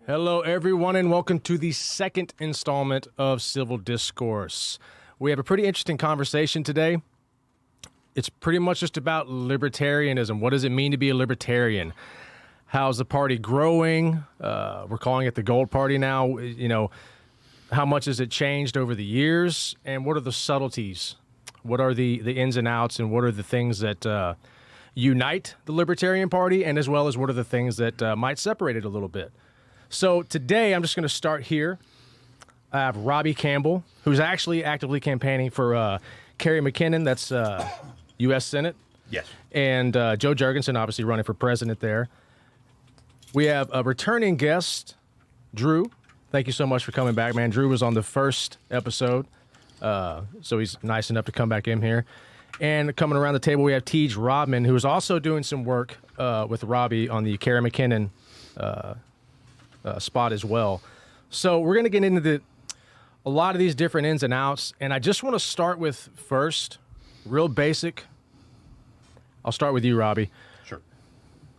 Hello, everyone, and welcome to the second installment of Civil Discourse. We have a pretty interesting conversation today. It's pretty much just about libertarianism. What does it mean to be a libertarian? How's the party growing? We're calling it the Gold Party now. You know, how much has it changed over the years? And what are the subtleties? What are the ins and outs? And what are the things that unite the Libertarian Party? And as well as what are the things that might separate it a little bit? So today, I'm just going to start here. I have Robbie Campbell, who's actually actively campaigning for Kerry McKinnon, that's U.S. Senate. Yes. And Joe Jurgensen, obviously running for president there. We have a returning guest, Drew. Thank you so much for coming back, man. Drew was on the first episode, so he's nice enough to come back in here. And coming around the table, we have Tej Rodman, who is also doing some work with Robbie on the Kerry McKinnon spot as well. So we're going to get into a lot of these different ins and outs, and I just want to start with first, real basic. I'll start with you, Robbie. Sure.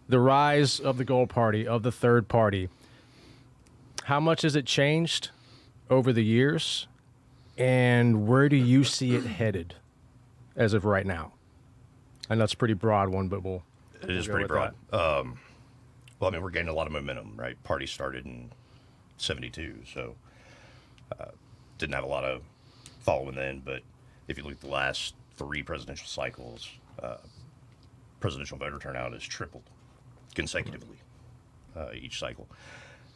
The rise of the Gold Party, of the third party. How much has it changed over the years, and where do you see it headed as of right now? I know it's a pretty broad one, but it is pretty broad. Well, I mean, we're gaining a lot of momentum, right? Party started in 72, so didn't have a lot of following then. But if you look at the last 3 presidential cycles, presidential voter turnout has tripled consecutively each cycle.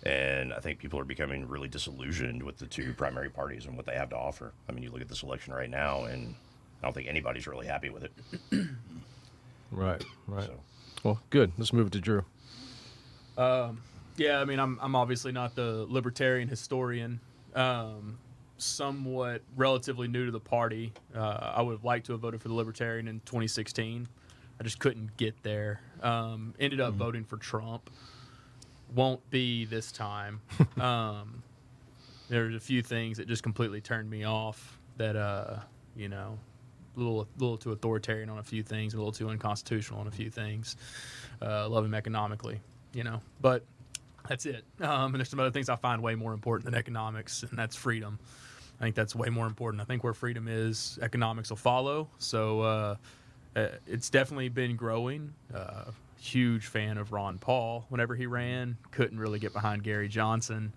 And I think people are becoming really disillusioned with the 2 primary parties and what they have to offer. I mean, you look at this election right now, and I don't think anybody's really happy with it. Right. So. Well, good. Let's move to Drew. Yeah, I mean, I'm obviously not the libertarian historian. Somewhat relatively new to the party. I would have liked to have voted for the Libertarian in 2016. I just couldn't get there. Ended up voting for Trump. Won't be this time. There's a few things that just completely turned me off. That you know, a little too authoritarian on a few things, a little too unconstitutional on a few things. Love him economically. You know, but that's it. And there's some other things I find way more important than economics, and that's freedom. I think that's way more important. I think where freedom is, economics will follow. So it's definitely been growing. Huge fan of Ron Paul. Whenever he ran, couldn't really get behind Gary Johnson.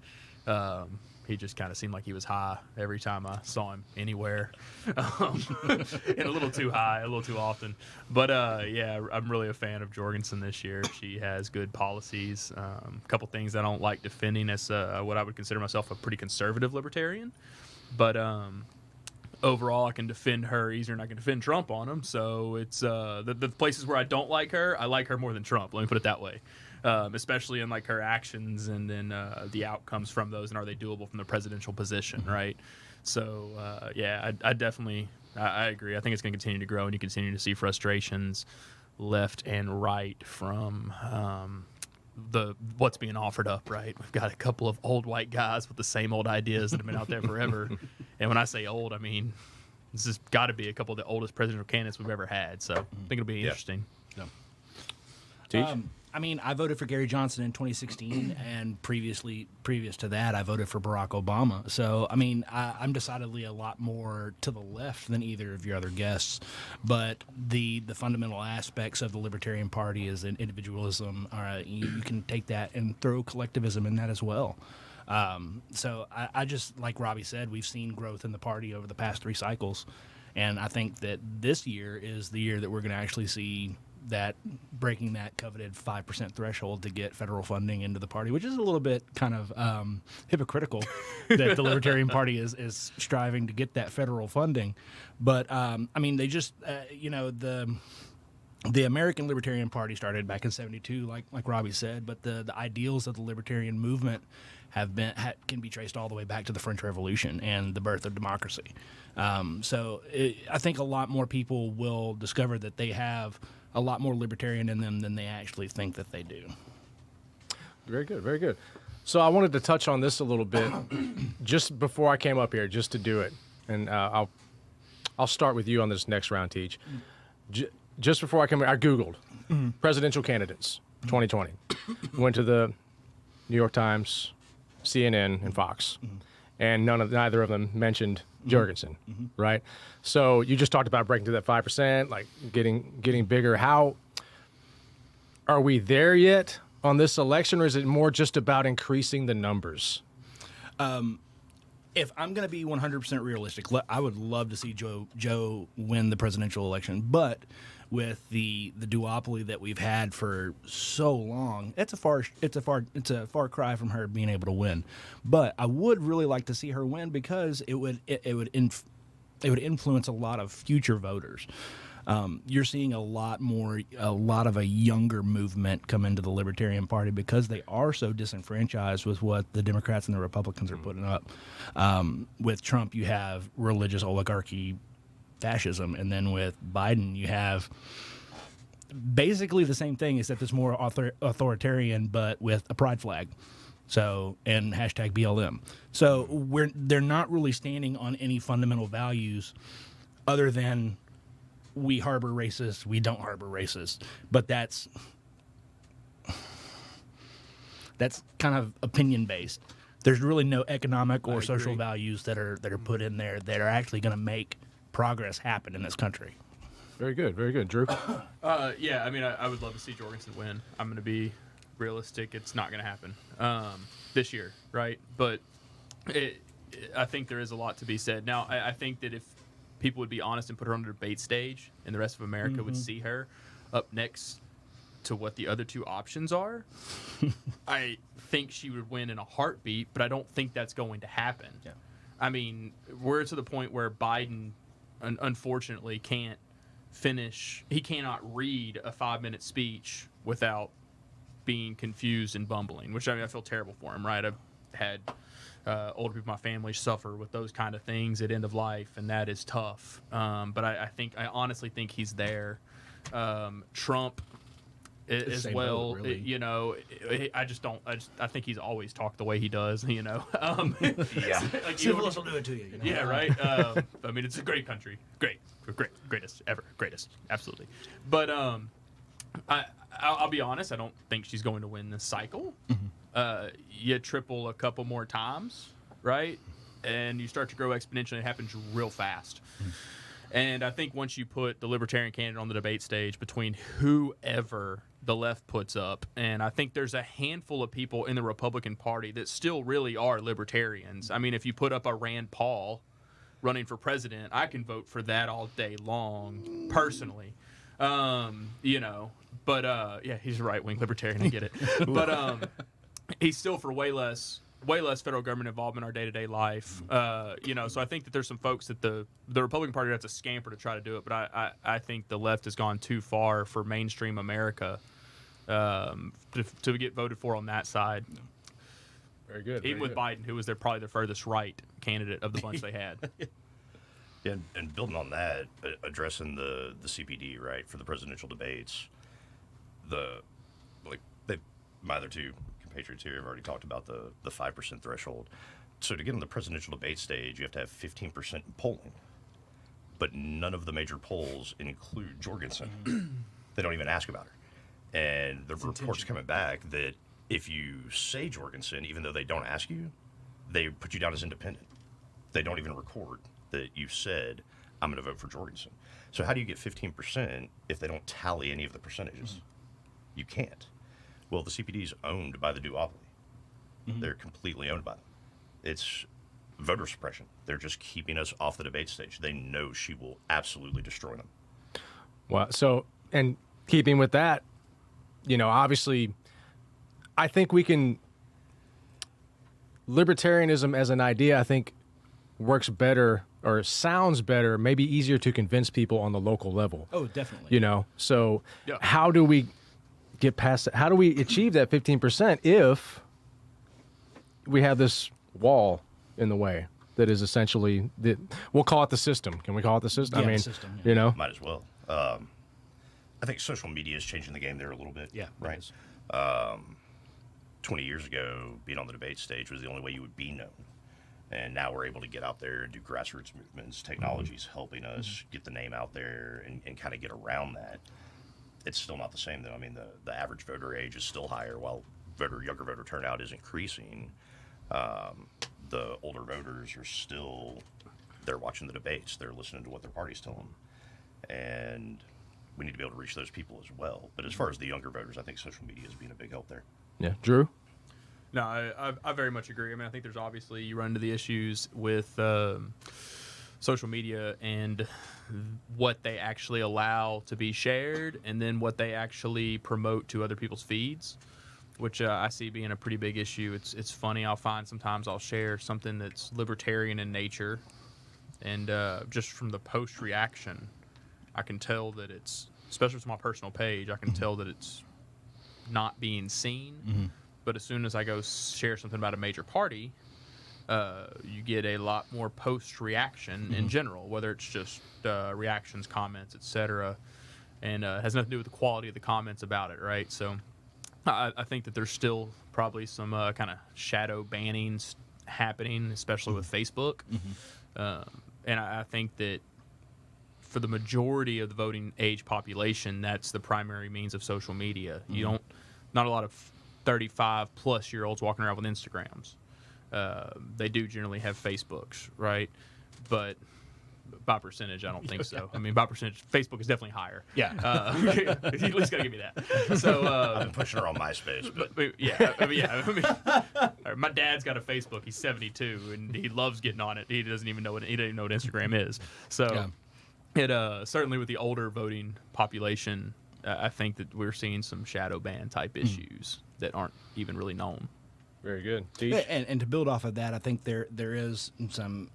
He just kind of seemed like he was high every time I saw him anywhere. And a little too high, a little too often. But, yeah, I'm really a fan of Jorgensen this year. She has good policies. A couple things I don't like defending as what I would consider myself a pretty conservative libertarian. But overall, I can defend her easier than I can defend Trump on them. So it's the places where I don't like her, I like her more than Trump. Let me put it that way. Especially in like her actions and then the outcomes from those, and are they doable from the presidential position, right? So yeah, I definitely I agree. I think it's going to continue to grow, and you continue to see frustrations left and right from what's being offered up. Right, we've got a couple of old white guys with the same old ideas that have been out there forever. And when I say old, I mean this has got to be a couple of the oldest presidential candidates we've ever had. So I think it'll be interesting. Yeah. I mean, I voted for Gary Johnson in 2016, and previous to that, I voted for Barack Obama. So, I mean, I'm decidedly a lot more to the left than either of your other guests. But the fundamental aspects of the Libertarian Party is individualism. You can take that and throw collectivism in that as well. So I just, like Robbie said, we've seen growth in the party over the past 3 cycles. And I think that this year is the year that we're going to actually see that breaking that coveted 5% threshold to get federal funding into the party, which is a little bit kind of hypocritical that the Libertarian Party is striving to get that federal funding. But, I mean, they just, you know, the American Libertarian Party started back in 72, like Robbie said, but the ideals of the Libertarian movement can be traced all the way back to the French Revolution and the birth of democracy. So I think a lot more people will discover that they have a lot more libertarian in them than they actually think that they do. Very good, very good. So I wanted to touch on this a little bit just before I came up here, just to do it. And I'll start with you on this next round, Tej. Just before I came here, I Googled presidential candidates 2020. Went to the New York Times, CNN, and Fox, and neither of them mentioned Jorgensen, right? So you just talked about breaking through that 5%, like getting bigger. How are we there yet on this election, or is it more just about increasing the numbers? If I'm going to be 100% realistic, I would love to see Joe win the presidential election, but with the duopoly that we've had for so long, it's a far cry from her being able to win. But I would really like to see her win because it would influence a lot of future voters. You're seeing a lot of a younger movement come into the Libertarian Party because they are so disenfranchised with what the Democrats and the Republicans are putting up. With Trump, you have religious oligarchy, fascism, and then with Biden, you have basically the same thing, except it's more authoritarian, but with a pride flag. So, and hashtag BLM. So they're not really standing on any fundamental values other than we harbor racists, we don't harbor racists. But that's kind of opinion based. There's really no economic or social values that are put in there that are actually going to make progress happen in this country. Very good, Drew. Yeah, I mean, I would love to see Jorgensen win. I'm going to be realistic; it's not going to happen this year, right? But I think there is a lot to be said. Now, I think that if people would be honest and put her on the debate stage, and the rest of America would see her up next to what the other two options are, I think she would win in a heartbeat, but I don't think that's going to happen. Yeah. I mean, we're to the point where Biden, unfortunately, can't finish. He cannot read a 5-minute speech without being confused and bumbling, which, I mean, I feel terrible for him, right? I've had older people in my family suffer with those kind of things at end of life, and that is tough. But I honestly think he's there. Trump as well, boat, really. I think he's always talked the way he does, Yeah. Like, Syphilis will do it to you. Yeah, right. I mean, it's a great country, greatest ever, greatest, absolutely. But I'll be honest, I don't think she's going to win this cycle. You triple a couple more times, right? And you start to grow exponentially. It happens real fast. And I think once you put the Libertarian candidate on the debate stage between whoever the left puts up, and I think there's a handful of people in the Republican Party that still really are Libertarians. I mean, if you put up a Rand Paul running for president, I can vote for that all day long, personally. But yeah, he's a right-wing Libertarian, I get it. But he's still for way less federal government involvement in our day-to-day life. So I think that there's some folks that the Republican Party has to scamper to try to do it, but I think the left has gone too far for mainstream America to get voted for on that side. Very good. Even with Biden, who was probably their furthest right candidate of the bunch they had. Yeah, and building on that, addressing the CPD, right, for the presidential debates, my other two compatriots here have already talked about the 5% threshold. So to get on the presidential debate stage, you have to have 15% in polling. But none of the major polls include Jorgensen. They don't even ask about her. And the reports coming back that if you say Jorgensen, even though they don't ask you, they put you down as independent. They don't even record that you said, I'm going to vote for Jorgensen. So how do you get 15% if they don't tally any of the percentages? You can't. Well, the CPD is owned by the duopoly. They're completely owned by them. It's voter suppression. They're just keeping us off the debate stage. They know she will absolutely destroy them. Well, so, and keeping with that, obviously, I think we can, libertarianism as an idea, I think works better or sounds better, maybe easier to convince people on the local level. Oh, definitely. So how do we get past that? How do we achieve that 15% if we have this wall in the way that is essentially we'll call it the system. Can we call it the system? Yeah, I mean, the system, yeah. Might as well. I think social media is changing the game there a little bit. Yeah, right. 20 years ago, being on the debate stage was the only way you would be known. And now we're able to get out there and do grassroots movements. Technology's helping us get the name out there and kind of get around that. It's still not the same, though. I mean, the average voter age is still higher while younger voter turnout is increasing. The older voters are still, they're watching the debates. They're listening to what their parties tell them. And we need to be able to reach those people as well. But as far as the younger voters, I think social media is being a big help there. Yeah, Drew. No, I very much agree. I mean, I think there's obviously you run into the issues with social media and what they actually allow to be shared, and then what they actually promote to other people's feeds, which I see being a pretty big issue. It's funny. I'll find sometimes I'll share something that's libertarian in nature, and just from the post reaction, I can tell that it's, especially with my personal page, I can tell that it's not being seen. But as soon as I go share something about a major party, you get a lot more post reaction in general, whether it's just reactions, comments, etc., and it has nothing to do with the quality of the comments about it, right? So I think that there's still probably some kind of shadow bannings happening, especially with Facebook. And I think that for the majority of the voting age population, that's the primary means of social media. You don't, not a lot of 35 plus year olds walking around with Instagrams. They do generally have Facebooks, right? But by percentage, I don't think so. I mean, by percentage, Facebook is definitely higher. Yeah. You at least got to give me that. So I've been pushing her on MySpace, but yeah. I mean, my dad's got a Facebook. He's 72, and he loves getting on it. He doesn't even know what Instagram is. So it certainly with the older voting population, I think that we're seeing some shadow ban type issues that aren't even really known. Very good. And to build off of that, I think there is some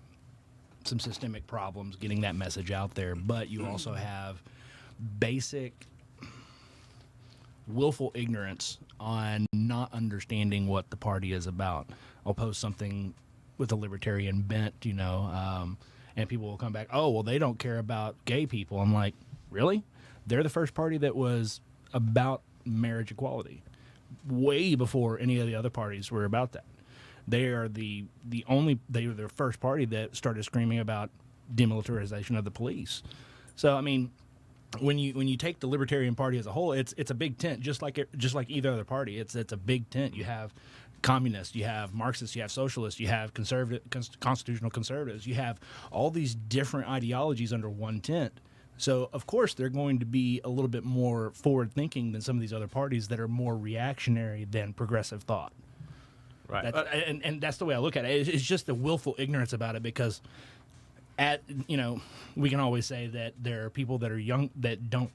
systemic problems getting that message out there, but you also have basic willful ignorance on not understanding what the party is about. I'll post something with a libertarian bent, and people will come back, oh, well, they don't care about gay people. I'm like, really? They're the first party that was about marriage equality way before any of the other parties were about that. They are they were the first party that started screaming about demilitarization of the police. So I mean, when you take the Libertarian Party as a whole, it's a big tent, just like either other party. It's a big tent. You have communists, you have Marxists, you have socialists, you have constitutional conservatives, you have all these different ideologies under one tent. So, of course, they're going to be a little bit more forward-thinking than some of these other parties that are more reactionary than progressive thought. Right. And that's the way I look at it. It's just the willful ignorance about it, because we can always say that there are people that are young that don't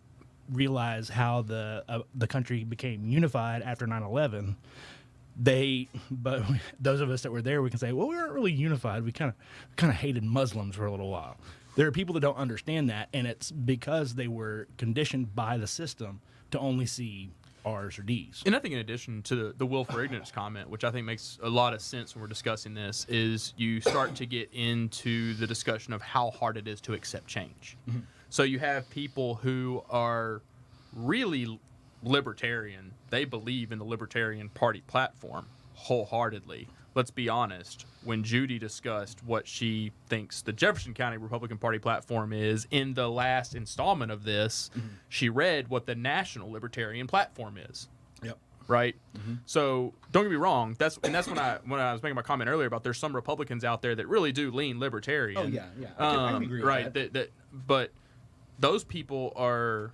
realize how the country became unified after 9/11. But those of us that were there, we can say, well, we weren't really unified. We kind of hated Muslims for a little while. There are people that don't understand that, and it's because they were conditioned by the system to only see R's or D's. And I think in addition to the will for ignorance comment, which I think makes a lot of sense when we're discussing this, is you start to get into the discussion of how hard it is to accept change. So you have people who are really libertarian. They believe in the Libertarian Party platform wholeheartedly. Let's be honest. When Judy discussed what she thinks the Jefferson County Republican Party platform is in the last installment of this, she read what the National Libertarian platform is. Yep. Right. So don't get me wrong. That's when I was making my comment earlier about there's some Republicans out there that really do lean libertarian. Oh yeah. I can agree with right. that. But those people are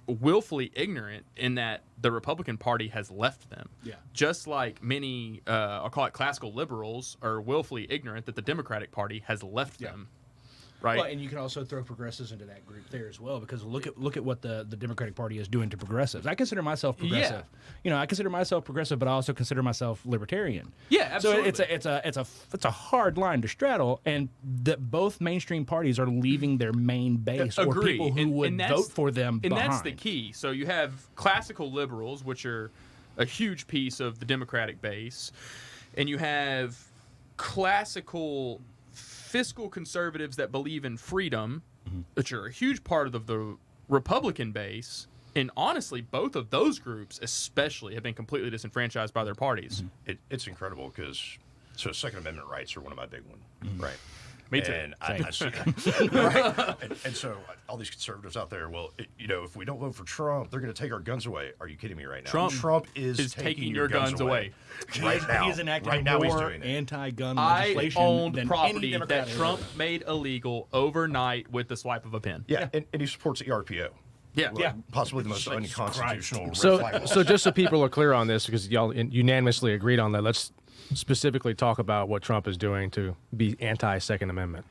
willfully ignorant in that the Republican Party has left them. Yeah. Just like many, I'll call it classical liberals, are willfully ignorant that the Democratic Party has left them. Right. Well, and you can also throw progressives into that group there as well, because look at what the Democratic Party is doing to progressives. I consider myself progressive. I consider myself progressive, but I also consider myself libertarian. Yeah, absolutely. So it's a hard line to straddle, and that both mainstream parties are leaving their main base or people who would vote for them behind. And that's the key. So you have classical liberals, which are a huge piece of the Democratic base, and you have classical fiscal conservatives that believe in freedom, which are a huge part of the Republican base. And honestly, both of those groups especially have been completely disenfranchised by their parties. It's incredible because Second Amendment rights are one of my big ones, right? Me too. And I see, right? And so all these conservatives out there, well, if we don't vote for Trump, they're going to take our guns away. Are you kidding me right now? Trump is taking your guns away. Right now. He's enacting right now he's more doing it. anti-gun I legislation owned than any property Democrat that has Trump ever. made illegal overnight with the swipe of a pen. Yeah, and he supports the RPO. Yeah. Well, Yeah. Possibly the most unconstitutional red So, flag law. so just so people are clear on this, because y'all unanimously agreed on that, let's specifically talk about what Trump is doing to be anti-Second Amendment.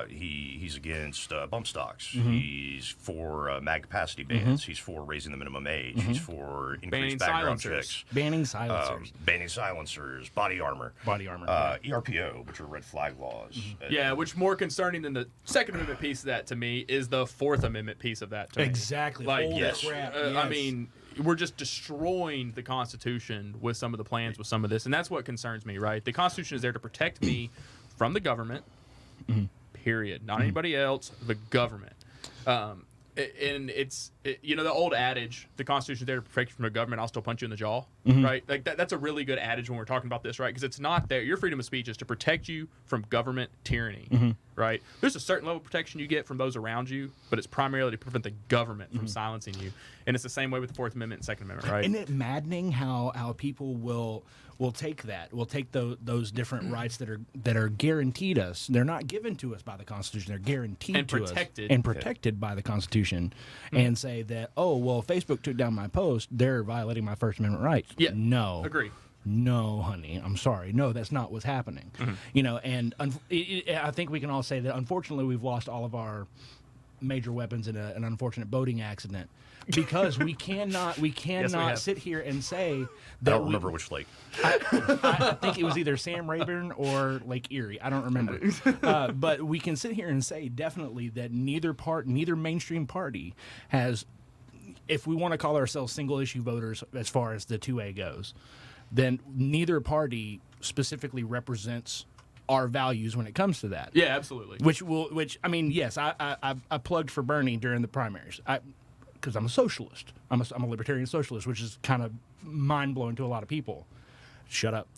He's against bump stocks. He's for mag capacity bans. He's for raising the minimum age. He's for increased background checks. Banning silencers. Banning silencers, body armor. ERPO, which are red flag laws. Yeah, which more concerning than the Second Amendment piece of that to me is the Fourth Amendment piece of that to me. Exactly. Like, Holy yes. crap. I yes. mean, we're just destroying the Constitution with some of the plans with some of this, and that's what concerns me, right? The Constitution is there to protect me from the government, period. Not anybody else, the government. And the old adage, the Constitution is there to protect you from the government, I'll still punch you in the jaw, right? Like that's a really good adage when we're talking about this, right? Because it's not there. Your freedom of speech is to protect you from government tyranny, right? There's a certain level of protection you get from those around you, but it's primarily to prevent the government from silencing you. And it's the same way with the Fourth Amendment and Second Amendment, right? Isn't it maddening how people will take those different rights that are guaranteed us? They're not given to us by the Constitution. They're guaranteed And to protected. us and protected by the Constitution, and say that, oh well, Facebook took down my post, they're violating my First Amendment rights. Yeah, no, agree. No, honey, I'm sorry. No, that's not what's happening. And I think we can all say that unfortunately we've lost all of our major weapons in an unfortunate boating accident because we cannot have. sit here and say I that don't remember which lake. I think it was either Sam Rayburn or Lake Erie. I don't remember. But we can sit here and say definitely that neither mainstream party has, if we want to call ourselves single issue voters as far as the 2A goes, then neither party specifically represents our values when it comes to that. Yeah, absolutely. Which I mean, yes, I plugged for Bernie during the primaries. Because I'm a socialist. I'm a libertarian socialist, which is kind of mind blowing to a lot of people. Shut up.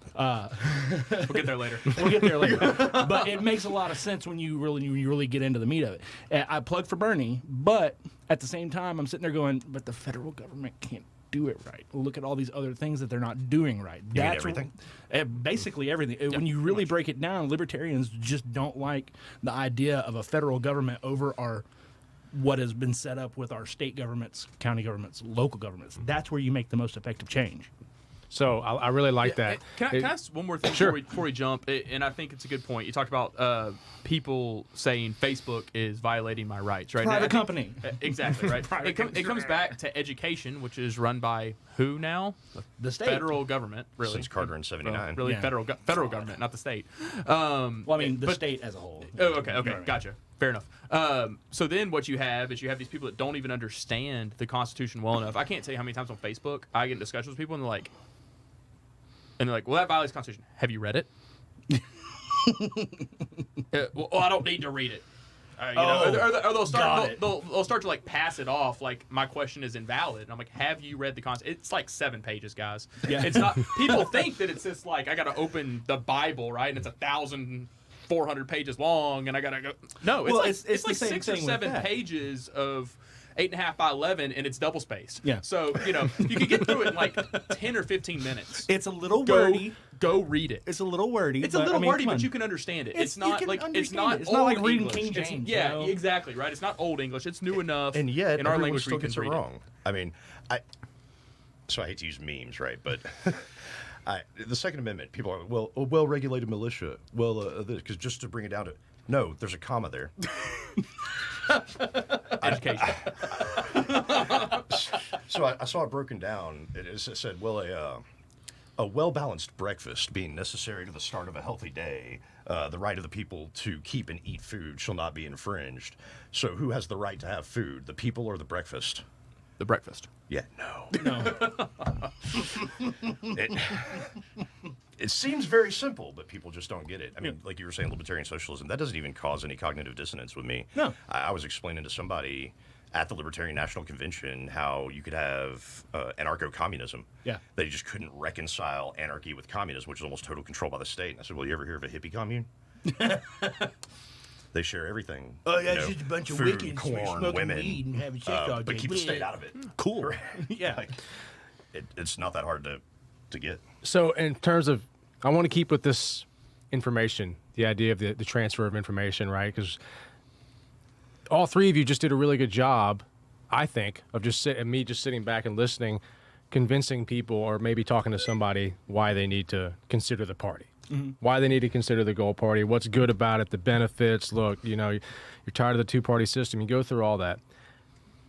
We'll get there later. We'll get there later. But it makes a lot of sense when you really get into the meat of it. I plugged for Bernie, but at the same time, I'm sitting there going, but the federal government can't do it right. Look at all these other things that they're not doing right. You mean everything? Basically everything. When you really break it down, libertarians just don't like the idea of a federal government over what has been set up with our state governments, county governments, local governments. That's where you make the most effective change. So I really like that. Can I ask one more thing Sure. before we jump? And I think it's a good point. You talked about people saying Facebook is violating my rights, right? Private And I think- company. Exactly, right? It comes back to education, which is run by who now? The state. Federal government, really. Since Carter in 79. Really, Yeah. federal government, not the state. Well, I mean, the but- state as a whole. Oh, okay, Right. gotcha. Fair enough. So then what you have is these people that don't even understand the Constitution well enough. I can't tell you how many times on Facebook I get in discussions with people and they're like, well, that violates the Constitution. Have you read it? Well, I don't need to read it. Or they'll start they'll start to pass it off like my question is invalid. And I'm like, have you read the Constitution? It's like 7 pages, guys. Yeah. It's not. People think that it's just like I got to open the Bible, right? And it's 1,400 pages long, and I gotta go. No, it's the like same 6 or thing with 7 that. pages of 8.5 by 11, and it's double spaced. Yeah. So you can get through it in like 10 or 15 minutes. It's a little Go wordy. Go read it. It's a little wordy. It's a little wordy, but you can understand it. It's you not can like it's understand not it. It's not like old reading English. King It's- James, yeah, you know? exactly right. It's not old English. It's new enough. And yet, in our everyone language, still we can gets it read wrong. I mean, so I hate to use memes, right? But the Second Amendment, people are, well, a well-regulated militia. Well, because just to bring it down to, no, there's a comma there. Education. So I saw it broken down. It said, well, a well-balanced breakfast being necessary to the start of a healthy day, the right of the people to keep and eat food shall not be infringed. So who has the right to have food, the people or the breakfast? The breakfast. Yeah, no. No. It seems very simple, but people just don't get it. I mean, like you were saying, libertarian socialism, that doesn't even cause any cognitive dissonance with me. No. I was explaining to somebody at the Libertarian National Convention how you could have anarcho-communism. Yeah. They just couldn't reconcile anarchy with communism, which is almost total control by the state. And I said, well, you ever hear of a hippie commune? They share everything. Oh, yeah, you it's know, just a bunch of food, Wiccans corn, smoking women, weed and having sex all day. but keep the state out of it. Cool. Yeah. Like, it's not that hard to get. So in terms of, I want to keep with this information, the idea of the transfer of information, right? Because all three of you just did a really good job, I think, of just sitting back and listening, convincing people or maybe talking to somebody why they need to consider the party. Why they need to consider the goal party, what's good about it, the benefits. Look, you know, you're tired of the two-party system. You go through all that.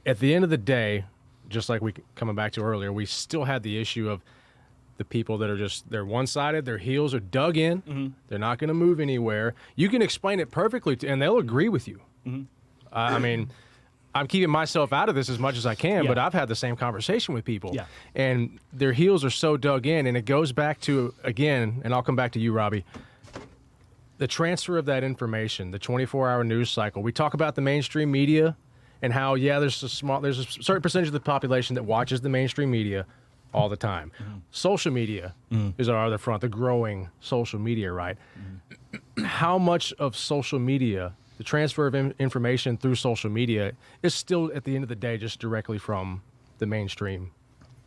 At the end of the day, just like we coming back to earlier, we still had the issue of the people that are just, they're one-sided, their heels are dug in, they're not going to move anywhere. You can explain it perfectly, and they'll agree with you. I mean, I'm keeping myself out of this as much as I can, but I've had the same conversation with people. Yeah. And their heels are so dug in, and it goes back to, again, and I'll come back to you, Robbie, the transfer of that information, the 24-hour news cycle. We talk about the mainstream media and how, yeah, there's a certain percentage of the population that watches the mainstream media all the time. Social media is our other front, the growing social media, right? How much of social media, the transfer of information through social media, is still, at the end of the day, just directly from the mainstream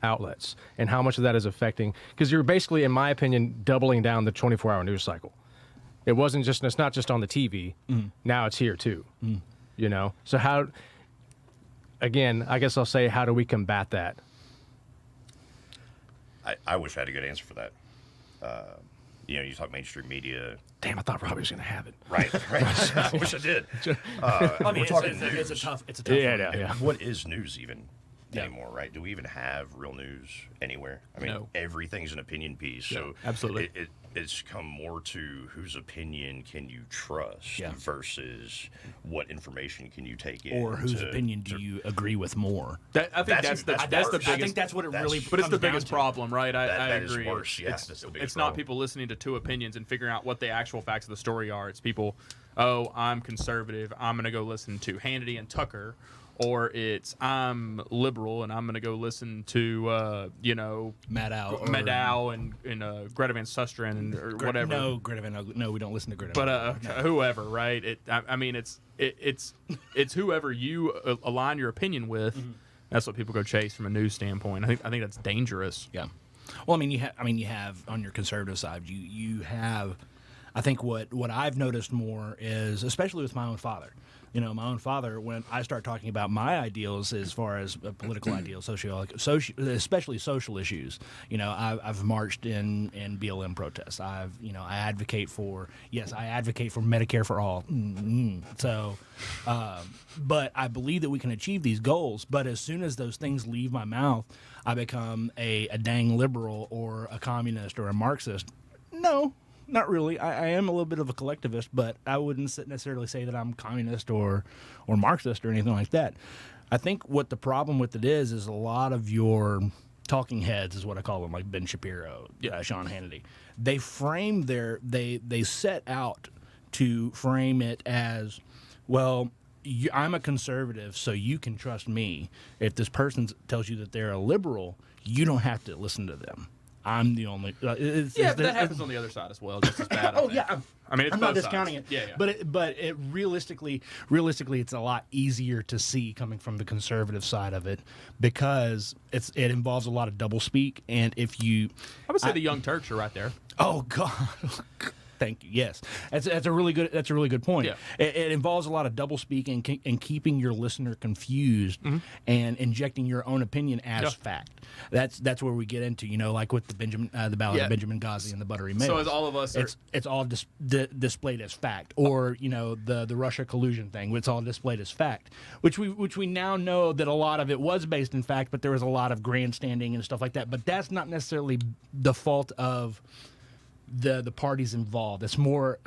outlets? And how much of that is affecting, because you're basically, in my opinion, doubling down the 24-hour news cycle. It's not just on the TV. Now it's here too, you know? So how, again, I guess I'll say, how do we combat that? I wish I had a good answer for that. You know, you talk mainstream media. Damn, I thought Robbie was going to have it. Right. I wish I did. I mean, it's a tough one. Yeah. What is news even anymore, right? Do we even have real news anywhere? I mean, No. everything's an opinion piece. Yeah, So absolutely. It's come more to whose opinion can you trust Yeah. versus what information can you take in. Or whose opinion do you agree with more? I think that's the biggest. I think that's what it really. But it's the comes down biggest to. problem, right? I That is agree. worse. Yeah, that's the biggest It's not problem. people listening to two opinions and figuring out what the actual facts of the story are. It's people, oh, I'm conservative, I'm going to go listen to Hannity and Tucker. Or it's, I'm liberal and I'm going to go listen to, Maddow and Greta Van Susteren or whatever. No, Greta Van. No, we don't listen to Greta. But whoever, right? I mean, it's whoever you align your opinion with. That's what people go chase from a news standpoint. I think that's dangerous. Yeah. Well, you have on your conservative side, you have. I think what I've noticed more is, especially with my own father. You know, my own father, when I start talking about my ideals as far as political ideals, especially social issues, you know, I've marched in BLM protests. I advocate for Medicare for all. So, but I believe that we can achieve these goals. But as soon as those things leave my mouth, I become a dang liberal or a communist or a Marxist. No. Not really. I am a little bit of a collectivist, but I wouldn't necessarily say that I'm communist or Marxist or anything like that. I think what the problem with it is a lot of your talking heads is what I call them, like Ben Shapiro, Sean Hannity. They frame they set out to frame it as, well, I'm a conservative, so you can trust me. If this person tells you that they're a liberal, you don't have to listen to them. I'm the only. But that happens on the other side as well, just as bad. I mean, it's I'm both not discounting sides. it. Yeah. But it realistically, it's a lot easier to see coming from the conservative side of it because it involves a lot of doublespeak. And if you, I would say the Young Turks are right there. oh God. Thank you. Yes, that's a really good point. Yeah. It involves a lot of doublespeak and keeping your listener confused and injecting your own opinion as fact. That's where we get into, like with the ballad of Benjamin Ghazi and the buttery mail. So as all of us are, it's all displayed as fact, or the Russia collusion thing, it's all displayed as fact, which we now know that a lot of it was based in fact, but there was a lot of grandstanding and stuff like that. But that's not necessarily the fault of the parties involved. It's more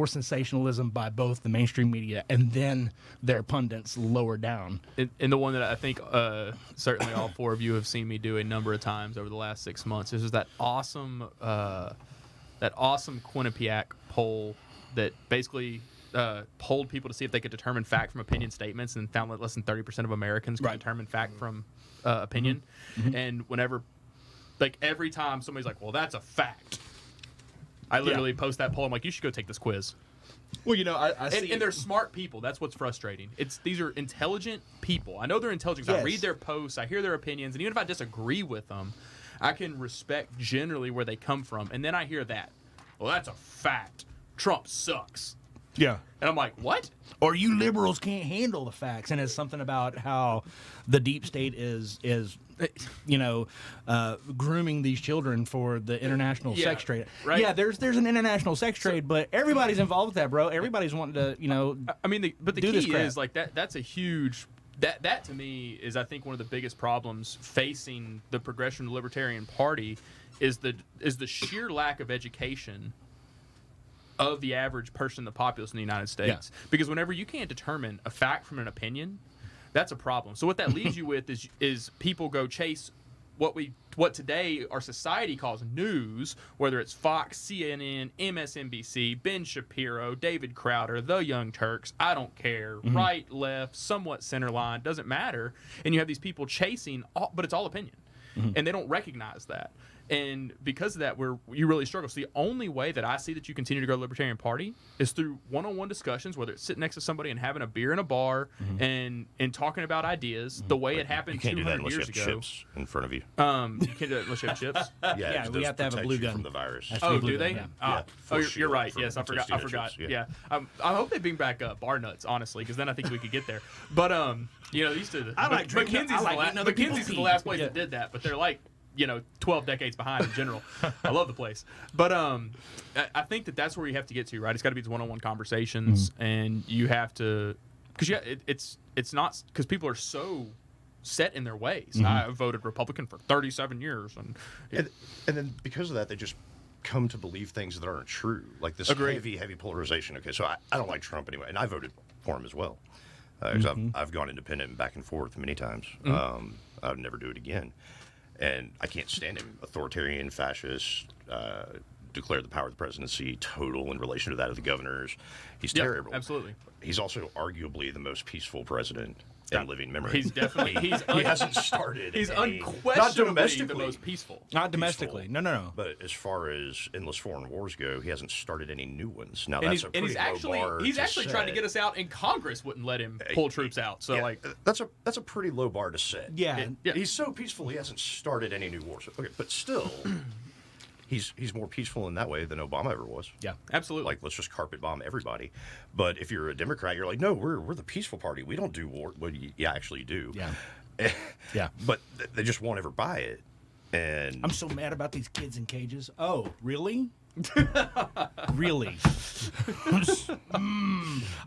sensationalism by both the mainstream media and then their pundits lower down. and the one that I think certainly all four of you have seen me do a number of times over the last 6 months. This is that awesome Quinnipiac poll that basically polled people to see if they could determine fact from opinion statements, and found that less than 30% of Americans could determine fact from opinion. And every time somebody's like, "Well, that's a fact," I literally post that poll. I'm like, "You should go take this quiz." Well, I see, And they're smart people. That's what's frustrating. These are intelligent people. I know they're intelligent. 'Cause I read their posts, I hear their opinions, and even if I disagree with them, I can respect generally where they come from. And then I hear that. Well, that's a fact. Trump sucks. Yeah. And I'm like, what? Or you liberals can't handle the facts, and it's something about how the deep state is grooming these children for the international sex trade. Right. Yeah, there's an international sex trade, but everybody's involved with that, bro. Everybody's wanting to, I mean, but the do this key crap. is like that. That's a huge. That to me is, I think, one of the biggest problems facing the progressive Libertarian Party is the sheer lack of education of the average person in the populace in the United States. Yeah. Because whenever you can't determine a fact from an opinion, that's a problem. So what that leaves you with is people go chase what today our society calls news, whether it's Fox, CNN, MSNBC, Ben Shapiro, David Crowder, The Young Turks, I don't care, right, left, somewhat center line, doesn't matter. And you have these people chasing, but it's all opinion. And they don't recognize that. And because of that, you really struggle. So the only way that I see that you continue to go to the Libertarian Party is through one-on-one discussions, whether it's sitting next to somebody and having a beer in a bar and talking about ideas, the way it happened You can't do that 200 unless you years have ago. chips in front of you. You can't do that unless you have chips. Yeah, we those have to have a protect blue you gun. from the virus. Has to Oh, be blue do they? gun, Ah, for you're sure, right. for Yes, I forgot. chips, Yeah. I hope they bring back bar nuts, honestly, because then I think we could get there. But they used to. I like drinking- Mackenzie's I like eating other people's Mackenzie's is the tea. last place Yeah. that did that, but they're like 12 decades behind in general. I love the place, but I think that's where you have to get to, right? It's got to be these one-on-one conversations, and you have to, because it's not because people are so set in their ways. I voted Republican for 37 years, and then because of that, they just come to believe things that aren't true, like this Agreed. heavy polarization. Okay, so I don't like Trump anyway, and I voted for him as well, because I've gone independent and back and forth many times. I would never do it again. And I can't stand him. Authoritarian, fascist, declare the power of the presidency total in relation to that of the governors. He's terrible. absolutely. He's also arguably the most peaceful president in living memory. He's definitely he hasn't started. he's any, unquestionably not the domestically, most peaceful. Not domestically. peaceful, No. But as far as endless foreign wars go, he hasn't started any new ones. Now And that's a pretty he's low actually bar trying to set. get us out, and Congress wouldn't let him pull troops out. So Yeah, that's a pretty low bar to set. Yeah. Yeah. He's so peaceful he hasn't started any new wars. Okay, but still, he's more peaceful in that way than Obama ever was. Yeah. absolutely. Like, let's just carpet bomb everybody. But if you're a Democrat, you're like, no, we're the peaceful party. We don't do war. Well, you actually do. Yeah. Yeah. But they just won't ever buy it. And I'm so mad about these kids in cages. Oh, really? Really?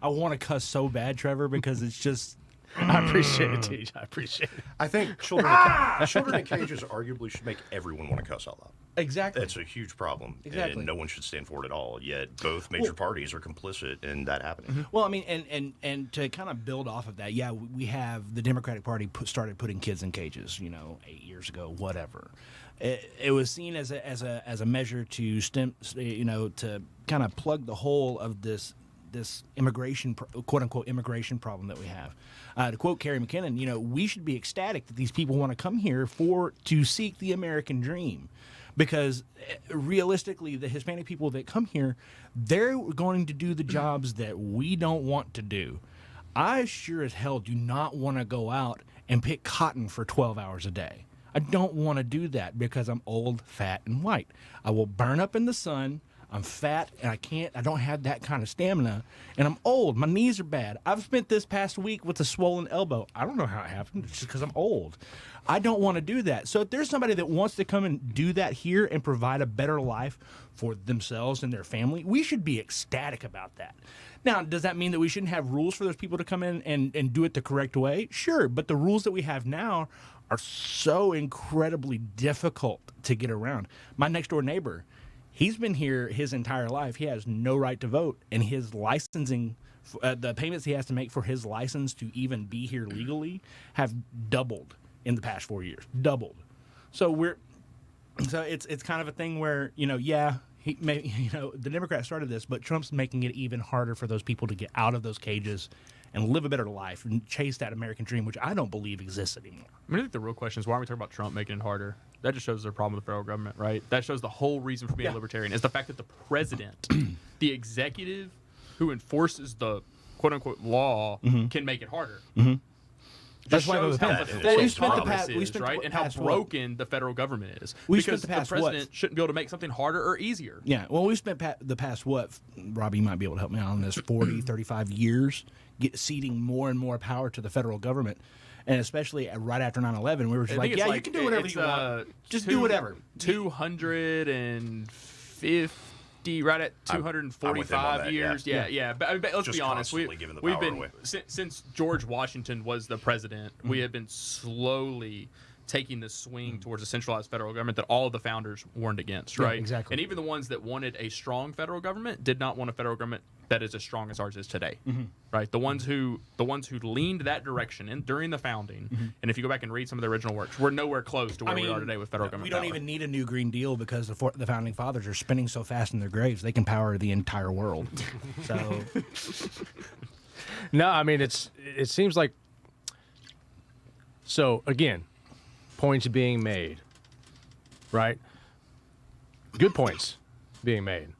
I want to cuss so bad, Trevor, because it's just. I appreciate it, TJ. I appreciate it. I think children in cages arguably should make everyone want to cuss out loud. Exactly. That's a huge problem. Exactly. And no one should stand for it at all. Yet both major parties are complicit in that happening. Well, I mean, and to kind of build off of that, yeah, we have the Democratic Party started putting kids in cages, 8 years ago, whatever. It was seen as a measure to to kind of plug the hole of this immigration, quote unquote, immigration problem that we have. To quote Kerry McKinnon, we should be ecstatic that these people want to come here to seek the American dream. Because realistically, the Hispanic people that come here, they're going to do the jobs that we don't want to do. I sure as hell do not want to go out and pick cotton for 12 hours a day. I don't want to do that because I'm old, fat, and white. I will burn up in the sun. I'm fat, and I don't have that kind of stamina, and I'm old. My knees are bad. I've spent this past week with a swollen elbow. I don't know how it happened. It's just because I'm old. I don't want to do that. So if there's somebody that wants to come and do that here and provide a better life for themselves and their family, we should be ecstatic about that. Now, does that mean that we shouldn't have rules for those people to come in and do it the correct way? Sure, but the rules that we have now are so incredibly difficult to get around. My next door neighbor, he's been here his entire life. He has no right to vote, and his licensing, the payments he has to make for his license to even be here legally have doubled in the past 4 years. Doubled. So it's kind of a thing where, the Democrats started this, but Trump's making it even harder for those people to get out of those cages and live a better life and chase that American dream, which I don't believe exists anymore. I think the real question is, why are we talking about Trump making it harder? That just shows their problem with the federal government, right? That shows the whole reason for being a libertarian is the fact that the president, the executive who enforces the quote unquote law can make it harder. That's Just why shows how that- pathetic we spent the Congress we is, spent right? the And how past, broken the federal government is. We because spent the past, the president shouldn't be able to make something harder or easier. Yeah, well, we've spent the past, Robbie, you might be able to help me out on this, 40, 35 years ceding more and more power to the federal government. And especially right after 9/11, we were just I think like, it's yeah, you can do whatever it's, you want. Just two- do whatever. 250, right at I'm with him on 245 that, years. yeah. Yeah. But let's Just be honest. constantly giving the We've power been away. since George Washington was the president. We have been slowly taking the swing towards a centralized federal government that all of the founders warned against, Yeah, right? exactly. And even the ones that wanted a strong federal government did not want a federal government that is as strong as ours is today, right? The ones who leaned that direction during the founding, and if you go back and read some of the original works, we're nowhere close to where we are today with federal government. We don't power. even need a new Green Deal because the founding fathers are spinning so fast in their graves, they can power the entire world. So, No, I mean it seems like. So again, points being made, right? Good points being made.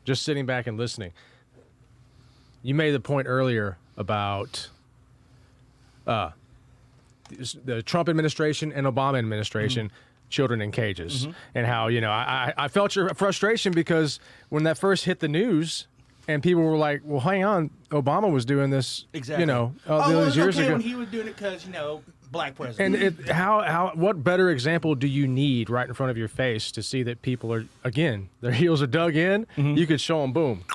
Just sitting back and listening. You made the point earlier about the Trump administration and Obama administration, children in cages, and how I felt your frustration because when that first hit the news. And people were like, "Well, hang on, Obama was doing this, exactly. all well, those years okay ago." when he was doing it because, black president. And what better example do you need right in front of your face to see that people are, again, their heels are dug in? You could show them, boom,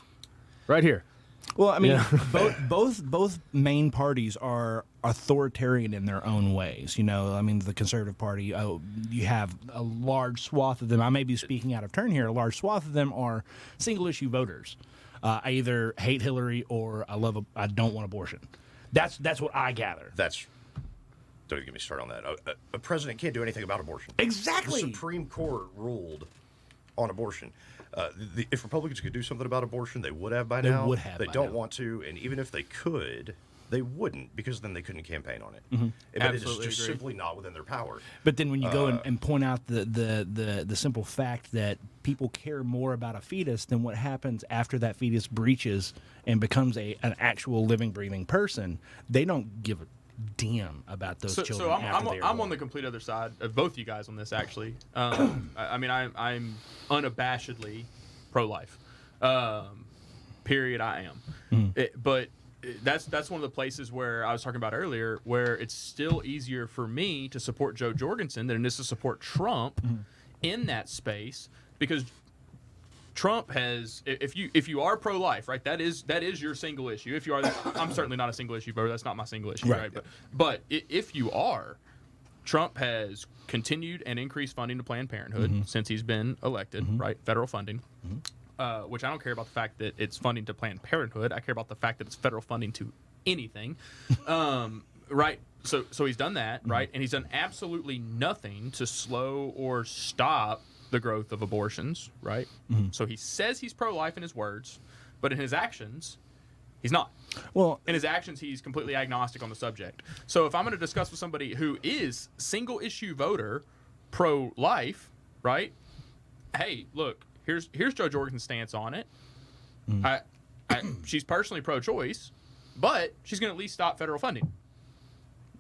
right here. Well, I mean, both main parties are authoritarian in their own ways. I mean, the Conservative Party, you have a large swath of them. I may be speaking out of turn here. A large swath of them are single-issue voters. I either hate Hillary or I don't want abortion. That's what I gather. Don't even get me started on that. A president can't do anything about abortion. Exactly. The Supreme Court ruled on abortion. If Republicans could do something about abortion, they would have by now. would have They by don't now. want to, and even if they could, they wouldn't, because then they couldn't campaign on it. But Absolutely it's just agree. simply not within their power. But then when you go and point out the simple fact that people care more about a fetus than what happens after that fetus breaches and becomes an actual living, breathing person, they don't give a damn about those children. So after they are I'm born. on the complete other side of both you guys on this, actually. I mean, I'm unabashedly pro-life. Period. I am. But that's one of the places where I was talking about earlier, where it's still easier for me to support Joe Jorgensen than it is to support Trump in that space, because Trump has, if you are pro-life, right, that is your single issue. If you are, I'm certainly not a single issue voter. That's not my single issue, right? But if you are, Trump has continued and increased funding to Planned Parenthood since he's been elected, right? Federal funding, which I don't care about the fact that it's funding to Planned Parenthood. I care about the fact that it's federal funding to anything, right? So he's done that, right? And he's done absolutely nothing to slow or stop the growth of abortions, right? So he says he's pro-life in his words, but in his actions, he's not. Well, In his actions, he's completely agnostic on the subject. So if I'm going to discuss with somebody who is single-issue voter, pro-life, right? Hey, look, here's Joe Jorgensen's stance on it. She's personally pro-choice, but she's going to at least stop federal funding,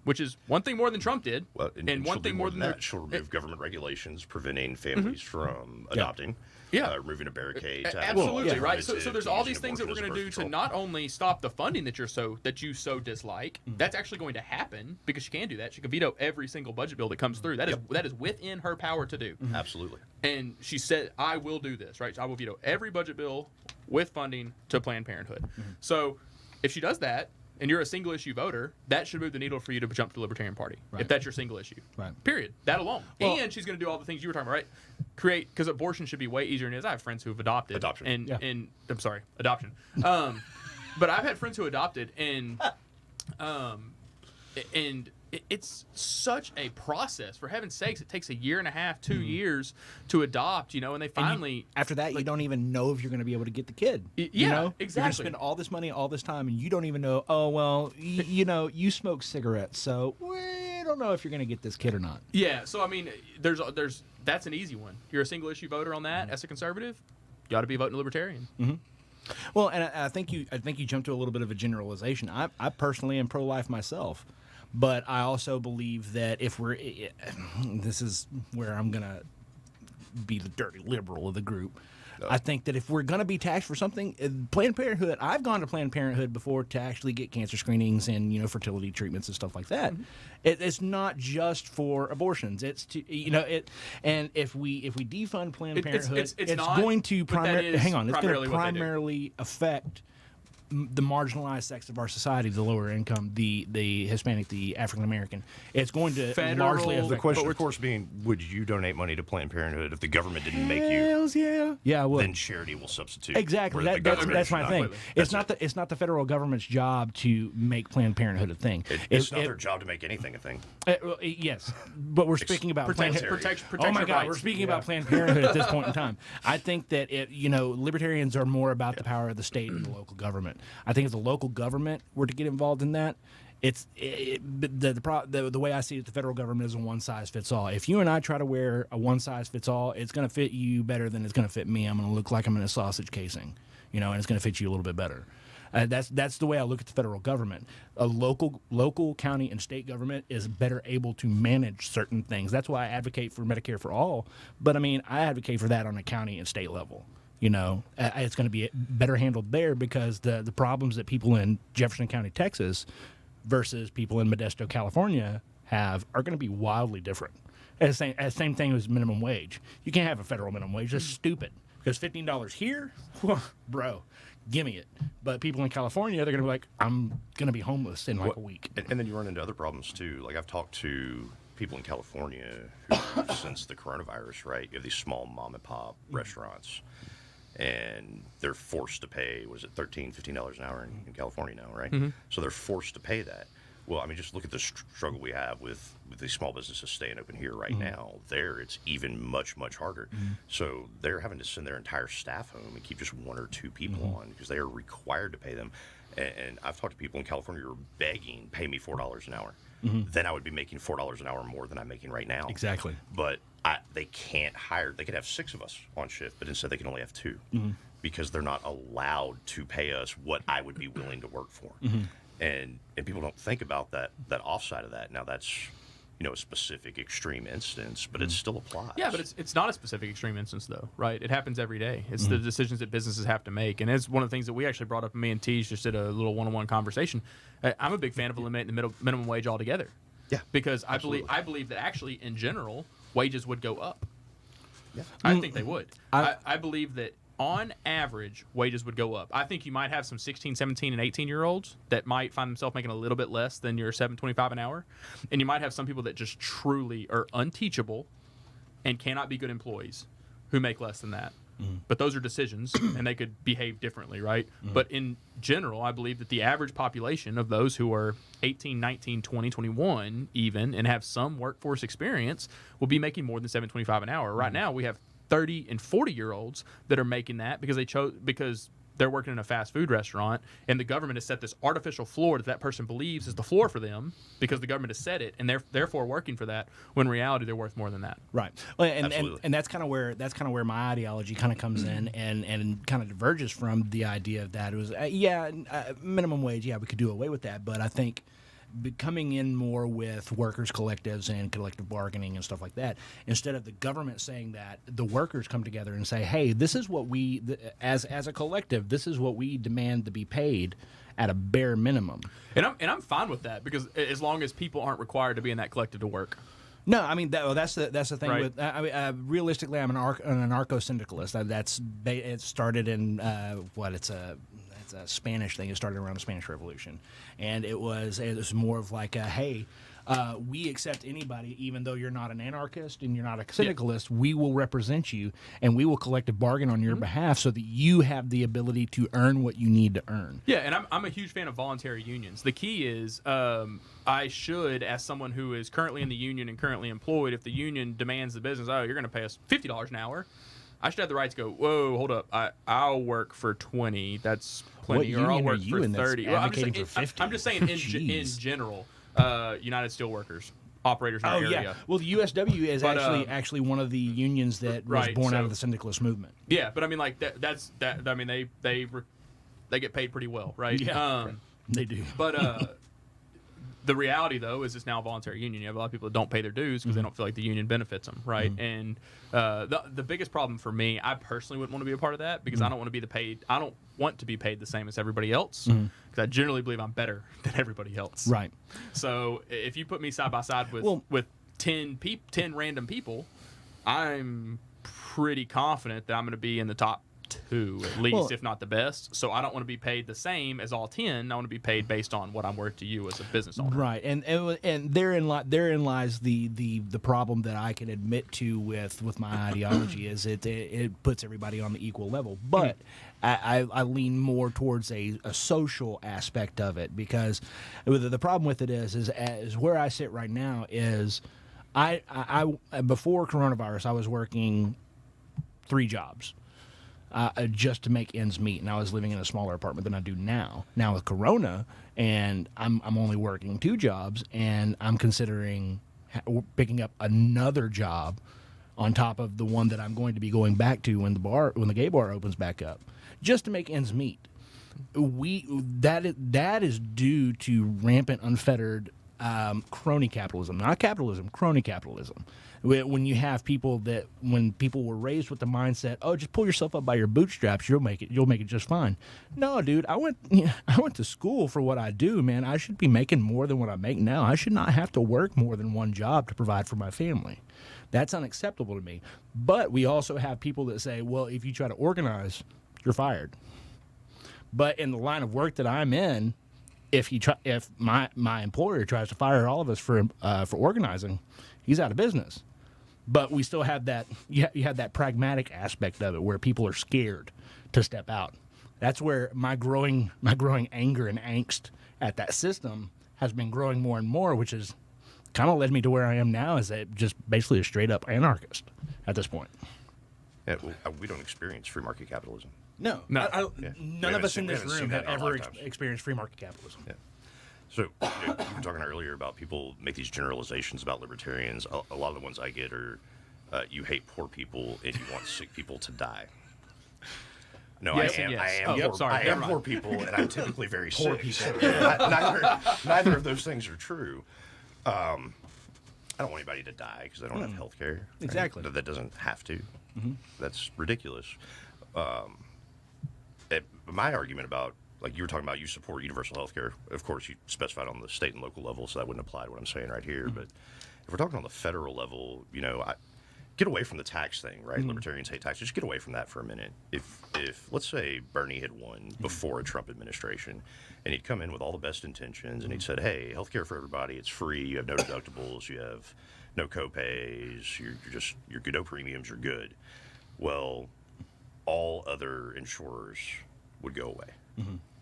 which is one thing more than Trump did, Well, and one she'll do thing more than that. She'll remove government regulations preventing families from adopting. Yeah. Removing a barricade. to have Absolutely, abortion right. So permitted, there's to all using these things that we're abortion going to as do birth to control. not only stop the funding that you so dislike. That's actually going to happen because she can do that. She can veto every single budget bill that comes through. That is within her power to do. Absolutely. And she said, "I will do this." Right. So I will veto every budget bill with funding to Planned Parenthood. So if she does that, and you're a single issue voter, that should move the needle for you to jump to the Libertarian Party. Right. If that's your single issue. Right. Period. That alone. Well- And she's going to do all the things you were talking about, right? Because abortion should be way easier than it is. I have friends who have adopted. Adoption. And I'm sorry, adoption. But I've had friends who adopted, and it's such a process. For heaven's sakes, it takes a year and a half, 2 years to adopt, and they finally... after that, you don't even know if you're going to be able to get the kid. Yeah, You're going to exactly. spend all this money, all this time, and you don't even know, oh, well, you smoke cigarettes, so we don't know if you're going to get this kid or not. Yeah, so I mean, there's that's an easy one. You're a single issue voter on that as a conservative, you ought to be voting Libertarian. Well, and I think you jumped to a little bit of a generalization. I personally am pro-life myself, but I also believe that if we're this is where I'm gonna be the dirty liberal of the group. I think that if we're going to be taxed for something, Planned Parenthood, I've gone to Planned Parenthood before to actually get cancer screenings and, fertility treatments and stuff like that. Mm-hmm. It's not just for abortions. It's to, and if we defund Planned Parenthood, it's not, going to primarily affect the marginalized sects of our society, the lower income, the Hispanic, the African American. It's going to largely affect. The question, of course, being, would you donate money to Planned Parenthood if the government didn't make you? Hells yeah. Yeah, I would. Then charity will substitute. Exactly. That's my thing. It's not the federal government's job to make Planned Parenthood a thing. It's not their job to make anything a thing. Yes, but we're speaking about protect oh my God, rights. we're speaking about Planned Parenthood at this point in time. I think that libertarians are more about the power of the state and the local government. I think if the local government were to get involved in that, the way I see it, the federal government is a one size fits all. If you and I try to wear a one size fits all, it's going to fit you better than it's going to fit me. I'm going to look like I'm in a sausage casing, and it's going to fit you a little bit better. That's the way I look at the federal government. A local, county, and state government is better able to manage certain things. That's why I advocate for Medicare for all. But I advocate for that on a county and state level. It's going to be better handled there because the problems that people in Jefferson County, Texas, versus people in Modesto, California, have are going to be wildly different. Same thing as minimum wage. You can't have a federal minimum wage. That's stupid. Because $15 here, bro, give me it. But people in California, they're going to be like, I'm going to be homeless in a week. And then you run into other problems, too. Like, I've talked to people in California who, since the coronavirus, right, you have these small mom-and-pop restaurants. And they're forced to pay, $13, $15 an hour in California now, right? Mm-hmm. So they're forced to pay that. Well, just look at the struggle we have with these small businesses staying open here right now. There, it's even much, much harder. Mm-hmm. So they're having to send their entire staff home and keep just one or two people on because they are required to pay them. And I've talked to people in California who are begging, pay me $4 an hour. Mm-hmm. Then I would be making $4 an hour more than I'm making right now. Exactly. But they can't hire. They could have 6 of us on shift, but instead they can only have 2 because they're not allowed to pay us what I would be willing to work for. Mm-hmm. And people don't think about that offside of that. Now that's a specific extreme instance, but it still applies. Yeah, but it's not a specific extreme instance though, right? It happens every day. It's the decisions that businesses have to make, and it's one of the things that we actually brought up. Me and Tees just did a little one-on-one conversation. I'm a big fan of eliminating the minimum wage altogether. Yeah, because I believe that actually in general wages would go up. Yeah, I think they would. I believe that on average, wages would go up. I think you might have some 16, 17, and 18-year-olds that might find themselves making a little bit less than your $7.25 an hour. And you might have some people that just truly are unteachable and cannot be good employees who make less than that. Mm-hmm. But those are decisions, and they could behave differently, right? Mm-hmm. But in general, I believe that the average population of those who are 18, 19, 20, 21 even, and have some workforce experience will be making more than $7.25 an hour. Right now, we have 30 and 40-year-olds that are making that because they're working in a fast food restaurant, and the government has set this artificial floor that person believes is the floor for them because the government has set it, and they're therefore working for that. When in reality, they're worth more than that. Right. Well, and that's kind of where my ideology kind of comes in, and kind of diverges from the idea of that. It was minimum wage. Yeah, we could do away with that, but I think coming in more with workers' collectives and collective bargaining and stuff like that, instead of the government saying that, the workers come together and say, hey, this is what we, as a collective, this is what we demand to be paid at a bare minimum. And I'm fine with that, because as long as people aren't required to be in that collective to work. No, that's the thing. Right. With realistically, I'm an anarcho-syndicalist. It started in it's a Spanish thing. It started around the Spanish Revolution, and it was more of like hey, we accept anybody, even though you're not an anarchist and you're not a syndicalist. Yeah. We will represent you, and we will collective bargain on your behalf, so that you have the ability to earn what you need to earn. Yeah, and I'm a huge fan of voluntary unions. The key is I should, as someone who is currently in the union and currently employed, if the union demands the business, you're going to pay us $50 an hour, I should have the right to go, whoa, hold up, I'll work for 20. That's plenty. Or I'll work for 30. Well, I'm just saying in general, United Steelworkers. operators in our area. Yeah. Well, the USW is But, actually one of the unions that was right, born so- out of the syndicalist movement. Yeah, but I mean, like that's that. I mean, they get paid pretty well, right? Yeah. They do. But the reality, though, is it's now a voluntary union. You have a lot of people that don't pay their dues because they don't feel like the union benefits them, right? And the biggest problem for me, I personally wouldn't want to be a part of that because I don't want to be I don't want to be paid the same as everybody else because I generally believe I'm better than everybody else. Right. So if you put me side by side with 10 random people, I'm pretty confident that I'm going to be in the top 2 at least, if not the best. So I don't want to be paid the same as all 10. I want to be paid based on what I'm worth to you as a business owner. Right, and therein lies the problem that I can admit to with my ideology is it puts everybody on the equal level, but I lean more towards a social aspect of it because the problem with it is where I sit right now is I before coronavirus I was working 3 jobs. Just to make ends meet, and I was living in a smaller apartment than I do now. Now with Corona, and I'm only working 2 jobs, and I'm considering picking up another job on top of the one that I'm going to be going back to when the gay bar opens back up, just to make ends meet. That is due to rampant, unfettered crony capitalism, not capitalism, crony capitalism. When you have people when people were raised with the mindset, oh, just pull yourself up by your bootstraps, you'll make it just fine. No, dude, I went to school for what I do, man. I should be making more than what I make now. I should not have to work more than one job to provide for my family. That's unacceptable to me. But we also have people that say, well, if you try to organize, you're fired. But in the line of work that I'm in, if my employer tries to fire all of us for organizing, he's out of business. But we still have that. You have that pragmatic aspect of it, where people are scared to step out. That's where my growing anger and angst at that system has been growing more and more, which has kind of led me to where I am now, as just basically a straight up anarchist at this point. Yeah, well, we don't experience free market capitalism. No. None of us in this room have ever experienced free market capitalism. Yeah. So you were talking earlier about people make these generalizations about libertarians. A lot of the ones I get are, you hate poor people and you want sick people to die. No, Yes, I am. yes. I am. Oh, Poor, sorry, I am never mind. poor people, and I'm typically very Poor sick. people. So, neither of those things are true. I don't want anybody to die because they don't have health care. Exactly. That doesn't have to. That's ridiculous. My argument about, like you were talking about, you support universal health care. Of course, you specified on the state and local level, so that wouldn't apply to what I'm saying right here. But if we're talking on the federal level, get away from the tax thing, right? Libertarians hate taxes. Just get away from that for a minute. If let's say Bernie had won before a Trump administration, and he'd come in with all the best intentions, and he'd said, "Hey, healthcare for everybody. It's free. You have no deductibles. You have no copays. You're good. No premiums. You're good." Well, all other insurers would go away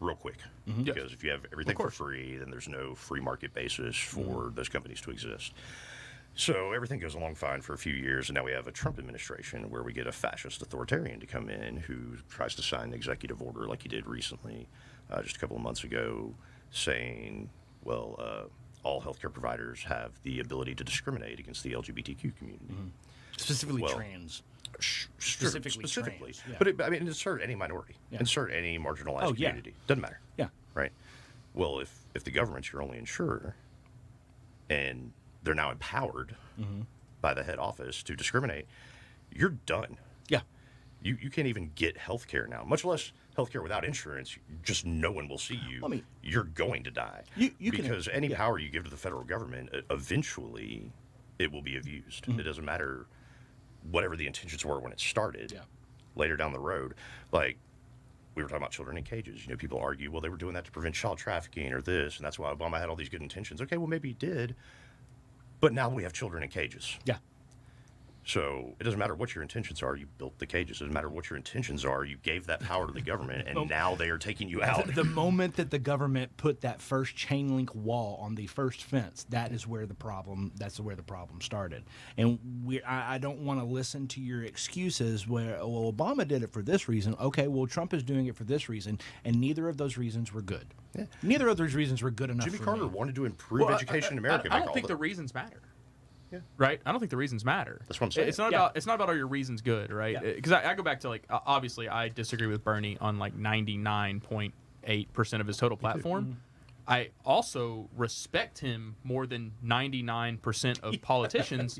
real quick because if you have everything for free, then there's no free market basis for those companies to exist. So everything goes along fine for a few years, and now we have a Trump administration where we get a fascist authoritarian to come in who tries to sign an executive order like he did recently, just a couple of months ago, saying, well, all healthcare providers have the ability to discriminate against the LGBTQ community. Specifically trans. Specifically. Trans, yeah. But insert any minority, insert any marginalized community. Doesn't matter. Yeah. Right. Well, if the government's your only insurer, and they're now empowered by the head office to discriminate, you're done. Yeah. You can't even get health care now, much less health care without insurance. Just no one will see you. You're going to die. Because any power you give to the federal government, eventually it will be abused. It doesn't matter whatever the intentions were when it started. Later down the road, like we were talking about children in cages. People argue, well, they were doing that to prevent child trafficking or this, and that's why Obama had all these good intentions. Okay, well, maybe he did. But now we have children in cages. Yeah. So it doesn't matter what your intentions are. You built the cages. It doesn't matter what your intentions are. You gave that power to the government, and now they are taking you out. The moment that the government put that first chain link wall on the first fence, that's where the problem started. And I don't want to listen to your excuses where, well, Obama did it for this reason. Okay, well, Trump is doing it for this reason, and neither of those reasons were good. Yeah. Neither of those reasons were good enough. Jimmy for Carter me. wanted to improve education in America. I don't think the reasons matter. right? I don't think the reasons matter. That's what I'm saying. It's not about are your reasons good, right? Because I go back to like obviously I disagree with Bernie on like 99.8% of his total platform. I also respect him more than 99% of politicians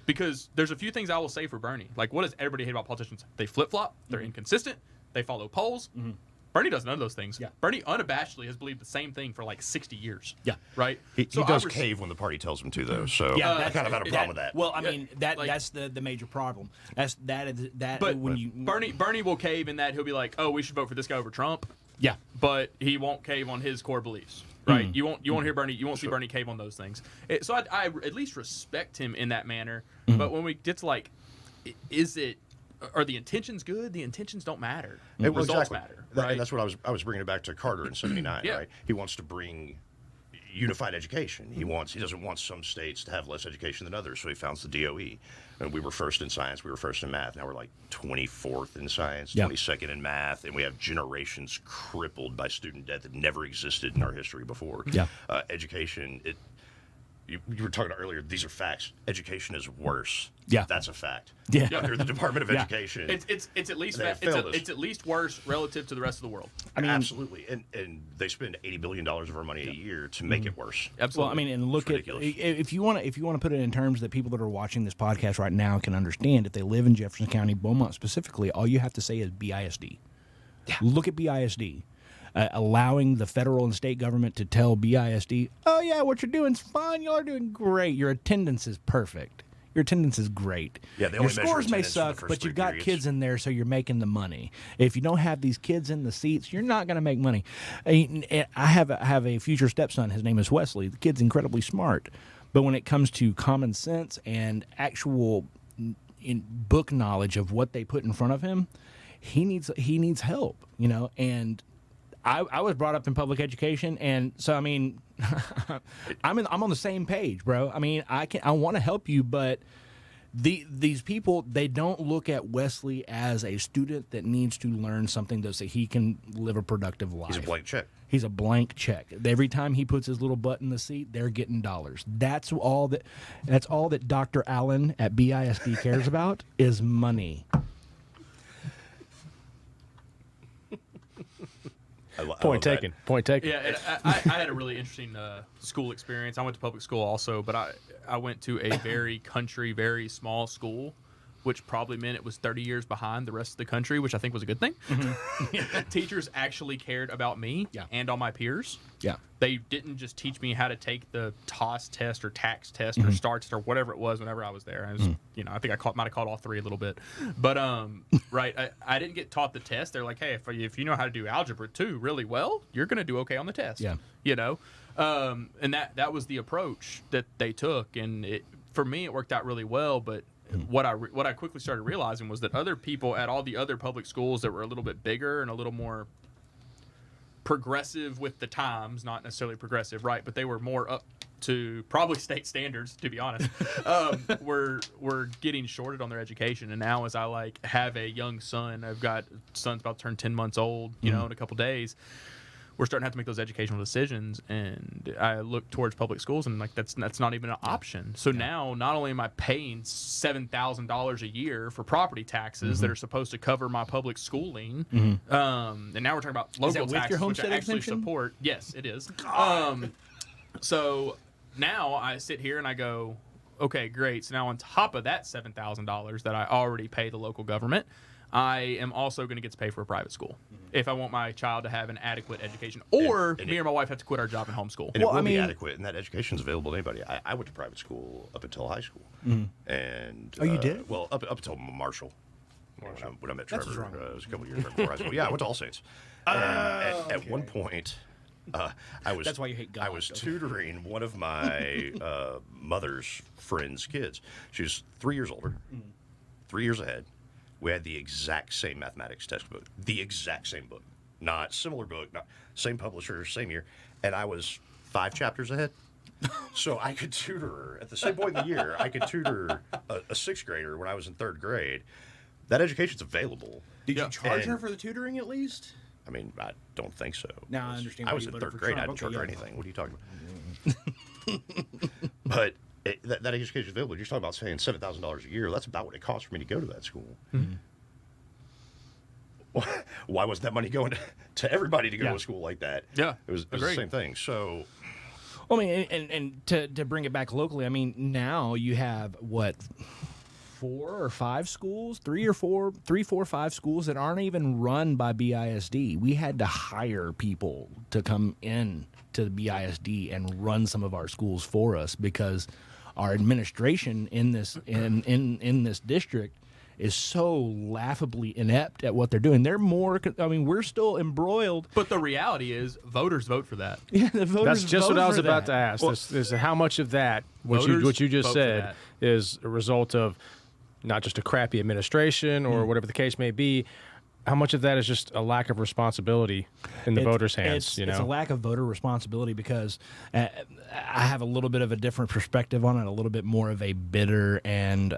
because there's a few things I will say for Bernie. Like, what does everybody hate about politicians? They flip-flop, they're inconsistent, they follow polls. Bernie does none of those things. Yeah. Bernie unabashedly has believed the same thing for like 60 years. Yeah. Right? He does cave when the party tells him to, though. So I kind of had a problem with that. Well, I mean, that's the major problem. But Bernie will cave in that he'll be like, oh, we should vote for this guy over Trump. Yeah. But he won't cave on his core beliefs. Right? You won't hear Bernie. You won't see Bernie cave on those things. So I at least respect him in that manner. But when we get to like, are the intentions good? The intentions don't matter. Results matter. Right? And that's what I was bringing it back to Carter in '79. Right? He wants to bring unified education. He doesn't want some states to have less education than others. So he founds the DOE. And we were first in science. We were first in math. Now we're like 24th in science, 22nd in math, and we have generations crippled by student debt that never existed in our history before. Education. You were talking about earlier, these are facts. Education is worse. Yeah. That's a fact. Yeah. Under the Department of Education. It's at least it's at least worse relative to the rest of the world. I mean, absolutely. And they spend $80 billion of our money a year to make it worse. Absolutely. Well, I mean, and look at if you want to put it in terms that people that are watching this podcast right now can understand, if they live in Jefferson County, Beaumont specifically, all you have to say is BISD. Yeah. Look at BISD. Allowing the federal and state government to tell BISD, oh, yeah, what you're doing is fine. Y'all are doing great. Your attendance is perfect. Your attendance is great. Yeah, your scores may suck, but you've got kids in there, so you're making the money. If you don't have these kids in the seats, you're not going to make money. I have a future stepson. His name is Wesley. The kid's incredibly smart. But when it comes to common sense and actual book knowledge of what they put in front of him, he needs help, and I was brought up in public education, and so I mean, I'm on the same page, bro. I mean, I want to help you, but these people, they don't look at Wesley as a student that needs to learn something so he can live a productive life. He's a blank check. He's a blank check. Every time he puts his little butt in the seat, they're getting dollars. That's all that Dr. Allen at BISD cares about is money. Point taken. Yeah, and I had a really interesting school experience. I went to public school also, but I went to a very country, very small school, which probably meant it was 30 years behind the rest of the country, which I think was a good thing. Teachers actually cared about me and all my peers. Yeah. They didn't just teach me how to take the TOS test or TAX test or STAR test or whatever it was whenever I was there. I was, I think I might have caught all three a little bit. But, right, I didn't get taught the test. They're like, hey, if you know how to do Algebra 2 really well, you're going to do okay on the test. Yeah. And that was the approach that they took. And for me, it worked out really well, but what I quickly started realizing was that other people at all the other public schools that were a little bit bigger and a little more progressive with the times, not necessarily progressive, right, but they were more up to probably state standards, to be honest, were getting shorted on their education. And now as I have a young son, I've got son's about to turn 10 months old, in a couple days, we're starting to have to make those educational decisions, and I look towards public schools, and that's not even an option. So now, not only am I paying $7,000 a year for property taxes that are supposed to cover my public schooling, and now we're talking about local taxes, which I actually support. Yes, it is. So now I sit here and I go, okay, great. So now on top of that $7,000 that I already pay the local government, I am also going to get to pay for a private school if I want my child to have an adequate education, or me or my wife have to quit our job and homeschool. And it will be adequate, and that education is available to anybody. I went to private school up until high school, and you did? Well, up until Marshall. When I met Trevor, it was a couple of years before high school. Yeah, I went to All Saints. At one point, I was. That's why you hate God. I was tutoring one of my mother's friends' kids. She was 3 years older, 3 years ahead. We had the exact same mathematics textbook, the exact same book, not similar book, not same publisher, same year, and I was 5 chapters ahead. So I could tutor her at the same point in the year. I could tutor a 6th grader when I was in 3rd grade. That education's available. Did you charge her for the tutoring at least? I mean, I don't think so. No, I understand. I was in 3rd grade. I didn't charge her anything. What are you talking about? But that education available. You're talking about saying $7,000 a year. That's about what it costs for me to go to that school. Why wasn't that money going to everybody to go to a school like that? Yeah, it was the same thing. So, Well, I mean, and to bring it back locally, I mean, now you have what, 4 or 5 schools, 3, 4, 5 schools that aren't even run by BISD. We had to hire people to come in to the BISD and run some of our schools for us because our administration in this in this district is so laughably inept at what they're doing. They're more. I mean, we're still embroiled. But the reality is, voters vote for that. Yeah, the voters. That's just vote what I was for about that. to ask. Well, is how much of that, what voters you just vote for said, that. is a result of not just a crappy administration or whatever the case may be. How much of that is just a lack of responsibility in the voters' hands? It's a lack of voter responsibility because I have a little bit of a different perspective on it, a little bit more of a bitter and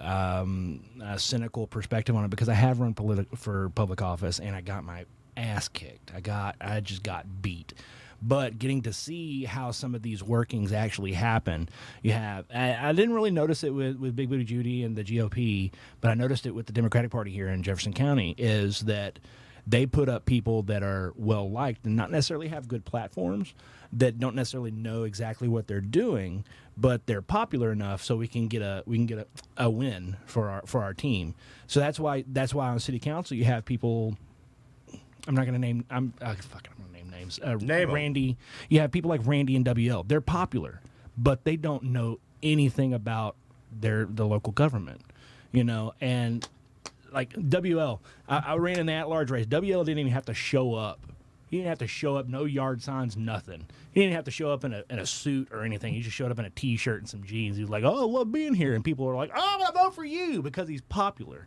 cynical perspective on it because I have run for public office and I got my ass kicked. I just got beat. But getting to see how some of these workings actually happen, I didn't really notice it with Big Booty Judy and the GOP, but I noticed it with the Democratic Party here in Jefferson County, is that they put up people that are well-liked and not necessarily have good platforms, that don't necessarily know exactly what they're doing, but they're popular enough so we can get a win for our team. So that's why on city council you have people. I'm not going to name. I'm going to name names. Name 'em. Randy. You have people like Randy and WL. They're popular, but they don't know anything about the local government, And like WL, I ran in the at-large race. WL didn't even have to show up. He didn't have to show up. No yard signs. Nothing. He didn't have to show up in a suit or anything. He just showed up in a T-shirt and some jeans. He was like, "Oh, I love being here," and people are like, "Oh, I'm gonna vote for you," because he's popular.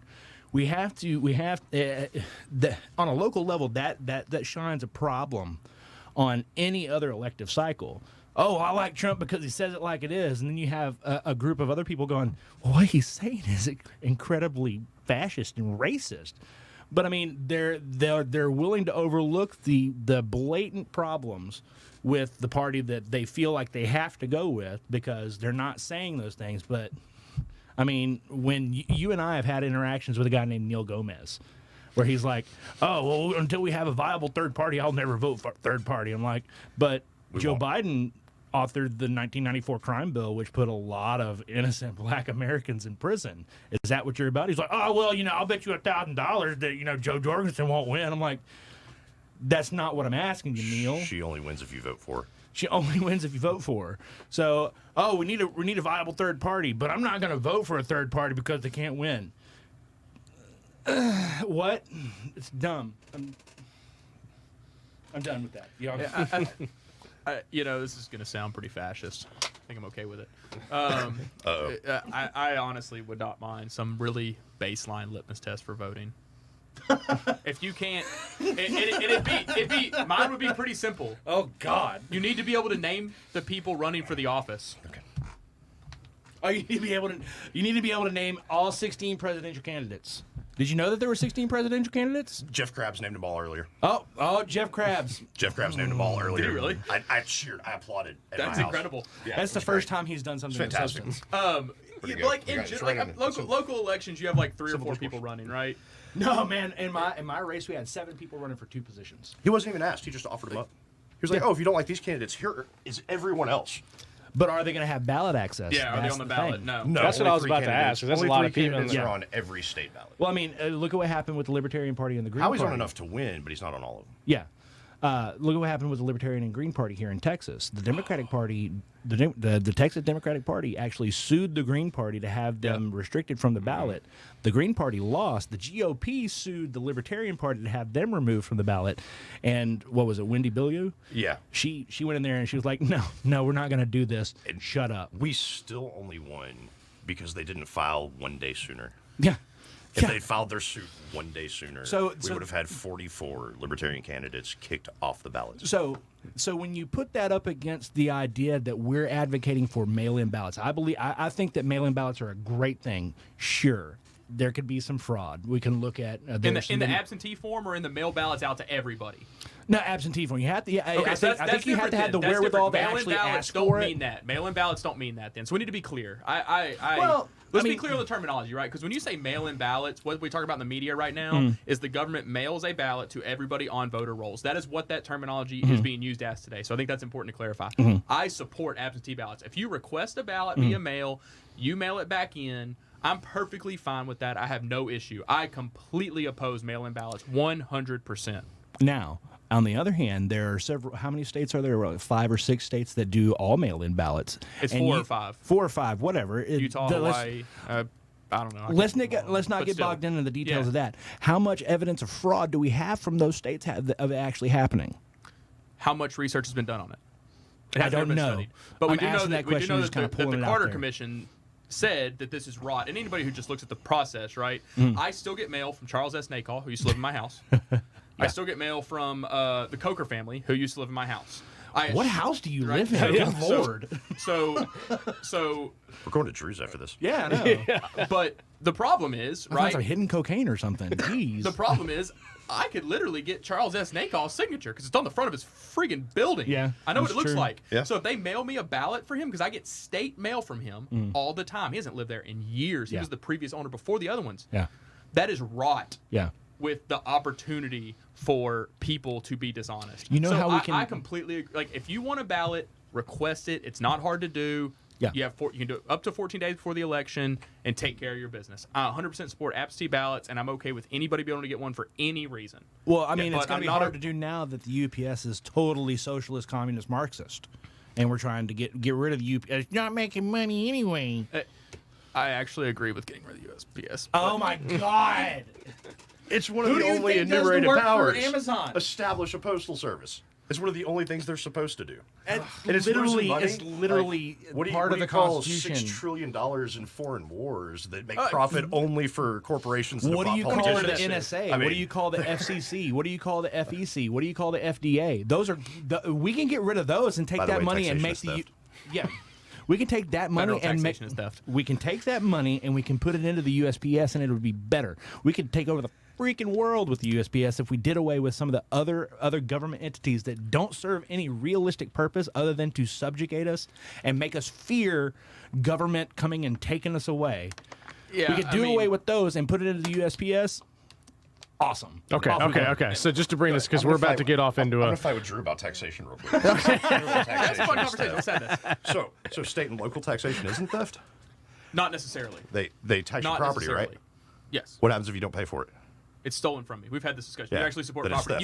We have on a local level that shines a problem on any other elective cycle. Oh, I like Trump because he says it like it is, and then you have a group of other people going, well, what he's saying is incredibly fascist and racist. But I mean, they're willing to overlook the blatant problems with the party that they feel like they have to go with because they're not saying those things, but. I mean, when you and I have had interactions with a guy named Neil Gomez, where he's like, "Oh, well, until we have a viable third party, I'll never vote for third party." I'm like, "But Joe Biden authored the 1994 crime bill, which put a lot of innocent Black Americans in prison. Is that what you're about?" He's like, "Oh, well, I'll bet you $1,000 that Joe Jorgensen won't win." I'm like, "That's not what I'm asking you, Neil." she only wins if you vote for her. She only wins if you vote for her. So, we need a viable third party, but I'm not going to vote for a third party because they can't win. What? It's dumb. I'm done with that. This is going to sound pretty fascist. I think I'm okay with it. I honestly would not mind some really baseline litmus test for voting. If you can't, it'd be mine would be pretty simple. Oh God! You need to be able to name the people running for the office. Okay. Oh, you need to be able to name all 16 presidential candidates. Did you know that there were 16 presidential candidates? Jeff Krabs named them all earlier. Oh, Jeff Krabs. Jeff Krabs named them all earlier. Did he really? I cheered. I applauded. At That's my house. incredible. Yeah, That's the it's first great. time he's done something It's of fantastic. substance. Pretty good. Like You in guys like right on. local elections, you have like 3 or Civil 4 discourse. people running, right? No, man. In my race, we had 7 people running for 2 positions. He wasn't even asked. He just offered them up. He was like, "Oh, if you don't like these candidates, here is everyone else." But are they going to have ballot access? Yeah, are they That's on the the ballot? thing. No. No, That's what only I was 3 about to candidates. ask, 'cause that's a Only lot 3 of people in candidates the- are on every state ballot. Well, I mean, look at what happened with the Libertarian Party and the Green Howie's Party. on enough to win, but he's not on all of them. Yeah. Look at what happened with the Libertarian and Green Party here in Texas. The Democratic Party, the Texas Democratic Party actually sued the Green Party to have them restricted from the ballot. The Green Party lost. The GOP sued the Libertarian Party to have them removed from the ballot. And what was it, Wendy Bilyeu? Yeah. She went in there and she was like, no, we're not going to do this. And shut up. We still only won because they didn't file 1 day sooner. Yeah. If Yeah. they'd filed their suit 1 day sooner, we would have had 44 Libertarian candidates kicked off the ballot. So when you put that up against the idea that we're advocating for mail-in ballots, I think that mail-in ballots are a great thing. Sure, there could be some fraud. We can look at In the absentee form or in the mail ballots out to everybody. No, absentee form. You have to. Yeah, Okay, I think you have to have the That's wherewithal to different. actually Mail-in ballots ask don't for mean it. that. Mail-in ballots don't mean that. Then, so we need to be clear. Well, Let's I be mean- clear on the terminology, right? Because when you say mail-in ballots, what we talk about in the media right now is the government mails a ballot to everybody on voter rolls. That is what that terminology is being used as today. So I think that's important to clarify. I support absentee ballots. If you request a ballot via mail, you mail it back in. I'm perfectly fine with that. I have no issue. I completely oppose mail-in ballots 100%. Now, on the other hand, there are several. How many states are there? Like 5 or 6 states that do all mail-in ballots. It's And 4 or 5. 4 or 5, whatever. Utah, Hawaii. I don't know. Let's not But get still. bogged into the details Yeah. of that. How much evidence of fraud do we have from those states of it actually happening? How much research has been done on it? It I has never don't been know. studied. But we I'm do know asking that, that we do question, know just that kinda the pulling it out Carter there. Commission said that this is rot. And anybody who just looks at the process, right? I still get mail from Charles S. Nacall, who used to live in my house. I still get mail from the Coker family, who used to live in my house. What house do you Right. live in? Yeah. Good Lord. So, We're going to Drew's after this. Yeah, I know. but the problem is, I found some right? hidden cocaine or something. Jeez. The problem is, I could literally get Charles S. Nacall's signature because it's on the front of his friggin' building. Yeah, I know what that's it looks true. like. Yeah. So if they mail me a ballot for him, because I get state mail from him all the time. He hasn't lived there in years. He Yeah. was the previous owner before the other ones. Yeah. That is rot. Yeah. With the opportunity for people to be dishonest. You know So how we can- I completely agree. Like, if you want a ballot, request it. It's not hard to do. Yeah. You can do it up to 14 days before the election and take care of your business. I 100% support absentee ballots, and I'm okay with anybody being able to get one for any reason. Well, I mean, Yeah, it's but going I'm to be not hard to do now that the UPS is totally socialist, communist, Marxist. And we're trying to get rid of the UPS. It's not making money anyway. I actually agree with getting rid of the USPS. Oh, my God. It's one of Who the do you only think does the enumerated work for powers. Amazon? Establish a postal service. It's one of the only things they're supposed to do. And it's literally, losing money. it's literally What do you, part what of do the you call Constitution. $6 trillion in foreign wars that make profit only for corporations? What do you call the politicians? NSA? I mean, What do you call the FCC? What do you call the FEC? What do you call the FDA? Those are we can get rid of those and take By the that way, money and make taxation is the yeah. We can take that money Federal and make taxation is theft. we can take that money and we can put it into the USPS and it would be better. We could take over the freaking world with the USPS if we did away with some of the other government entities that don't serve any realistic purpose other than to subjugate us and make us fear government coming and taking us away. Yeah, We could do away with those and put it into the USPS. Awesome. Okay, Off we okay, go. okay. So just to bring this, because I'm we're gonna about to fight get off into I'm a. going to fight with Drew about taxation real quick. That's a fun Taxation conversation. is Let's have this. theft. So state and local taxation isn't theft? Not necessarily. They tax your Not property, necessarily. right? Yes. What happens if you don't pay for it? It's stolen from me. We've had this discussion. Yeah, You actually support that is property. theft.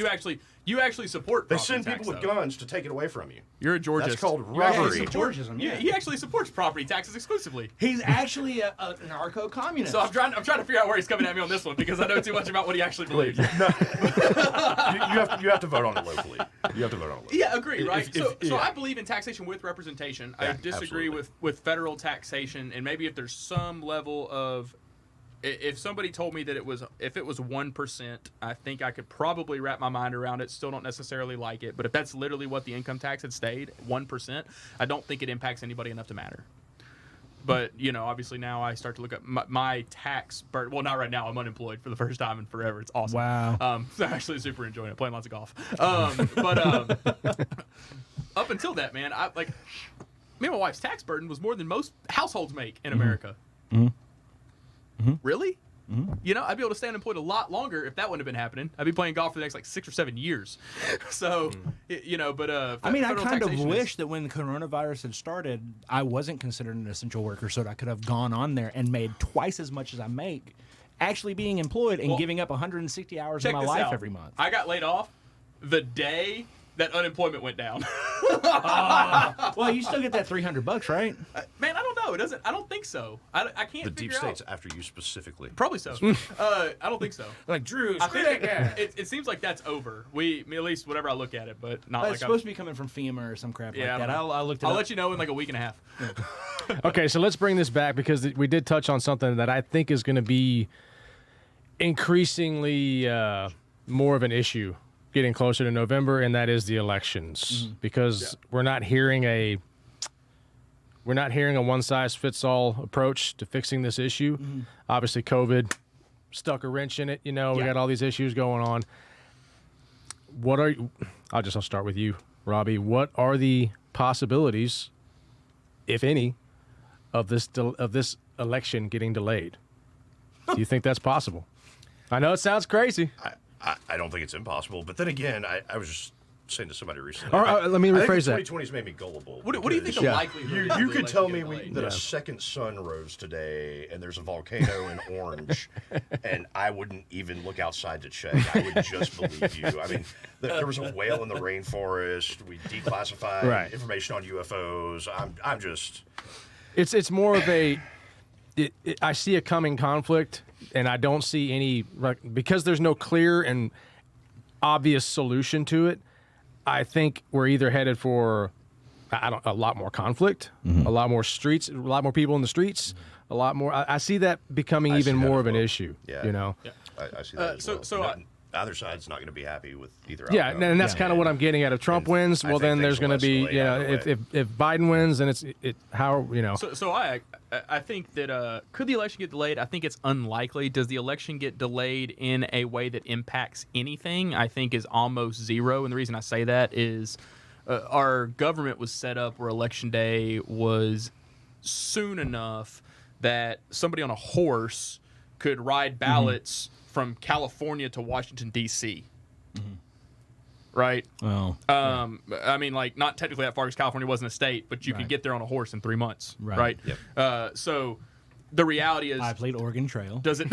You actually support They property send tax, people with though. guns to take it away from you. You're a Georgist. That's called You actually robbery. support- Georgism, Yeah, yeah. he actually supports property taxes exclusively. He's actually a narco-communist. So I'm trying to figure out where he's coming at me on this one because I know too much about what he actually believes. you have to vote on it locally. You have to vote on it locally. Yeah, agree, right? If- So yeah. I believe in taxation with representation. I Yeah, disagree absolutely. with federal taxation, and maybe if there's some level of, if somebody told me that if it was 1%, I think I could probably wrap my mind around it. Still don't necessarily like it, but if that's literally what the income tax had stayed, 1%, I don't think it impacts anybody enough to matter. But, obviously now I start to look at my tax burden. Well, not right now. I'm unemployed for the first time in forever. It's awesome. Wow. So I'm actually super enjoying it, playing lots of golf. Up until that, man, me and my wife's tax burden was more than most households make in America. Really? I'd be able to stay unemployed a lot longer if that wouldn't have been happening. I'd be playing golf for the next 6 or 7 years. So, but I mean, I federal kind of taxation wish that when the coronavirus had started, I wasn't considered an essential worker, so that I could have gone on there and made twice as much as I make, actually being employed and Well, giving up 160 hours check of my this life out. every month. I got laid off the day that unemployment went down. Well, you still get that $300, right? Man, I don't know. It doesn't. I don't think so. I can't. The deep figure state's out. after you specifically. Probably so. I don't think so. Like Drew, I think it seems like that's over. At least whatever I look at it, but not it's like supposed to be coming from FEMA or some crap Yeah, like that. I'll look it I'll up. let you know in like a week and a half. Okay, so let's bring this back because we did touch on something that I think is going to be increasingly more of an issue getting closer to November, and that is the elections. Because we're not hearing a one-size-fits-all approach to fixing this issue. Obviously, COVID stuck a wrench in it. We got all these issues going on. I'll start with you, Robbie. What are the possibilities, if any, of this election getting delayed? Do you think that's possible? I know it sounds crazy. I don't think it's impossible, but then again, I was just saying to somebody recently. All right, let me rephrase that. 2020's made me gullible. What do you think the likelihood? You of could the tell election me getting that delayed? a second sun rose today and there's a volcano in Orange, and I wouldn't even look outside to check. I would just believe you. I mean, there was a whale in the rainforest. We declassified information on UFOs. I'm just. It's more of a. I see a coming conflict, and I don't see any because there's no clear and obvious solution to it. I think we're either headed for a lot more conflict, a lot more streets, a lot more people in the streets, a lot more. I see that becoming even more of an issue. Yeah. You know. Yeah. I see that. As well. Either side's not going to be happy with either. Yeah, outcome. and that's kind of what I'm getting at. If Trump wins, well, then there's going to be, if Biden wins, then So I think that could the election get delayed? I think it's unlikely. Does the election get delayed in a way that impacts anything? I think is almost zero. And the reason I say that is our government was set up where election day was soon enough that somebody on a horse could ride ballots from California to Washington, D.C. Right? Well, I mean, like, not technically that far because California wasn't a state, but you could get there on a horse in 3 months. Right? Yep. So the reality is... I played Oregon Trail. Does it...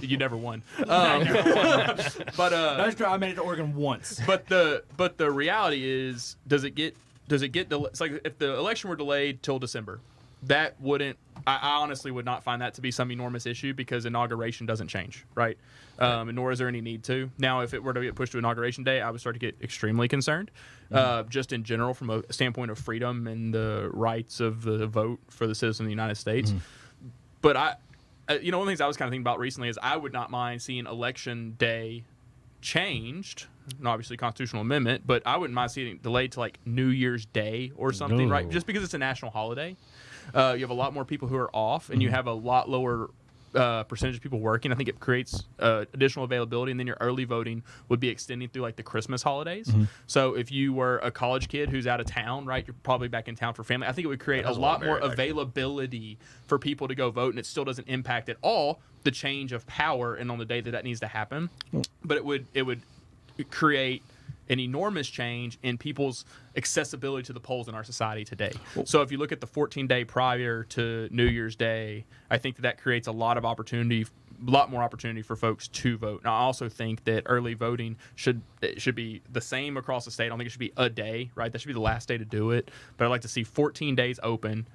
You never won. But That's true. I made it to Oregon once. But the reality is, does it get it's like if the election were delayed till December, that wouldn't... I honestly would not find that to be some enormous issue because inauguration doesn't change, right? And nor is there any need to. Now, if it were to get pushed to inauguration day, I would start to get extremely concerned, just in general from a standpoint of freedom and the rights of the vote for the citizen of the United States. But one of the things I was kind of thinking about recently is I would not mind seeing election day changed, and obviously constitutional amendment, but I wouldn't mind seeing it delayed to like New Year's Day or something, right? Just because it's a national holiday. You have a lot more people who are off, and you have a lot lower percentage of people working. I think it creates additional availability, and then your early voting would be extending through like the Christmas holidays. So if you were a college kid who's out of town, right, you're probably back in town for family. I think it would create a lot more availability for people to go vote, and it still doesn't impact at all the change of power and on the day that needs to happen. But it would create an enormous change in people's accessibility to the polls in our society today. So if you look at the 14-day prior to New Year's Day, I think that creates a lot more opportunity for folks to vote. And I also think that early voting should be the same across the state. I don't think it should be a day, right? That should be the last day to do it. But I'd like to see 14 days open,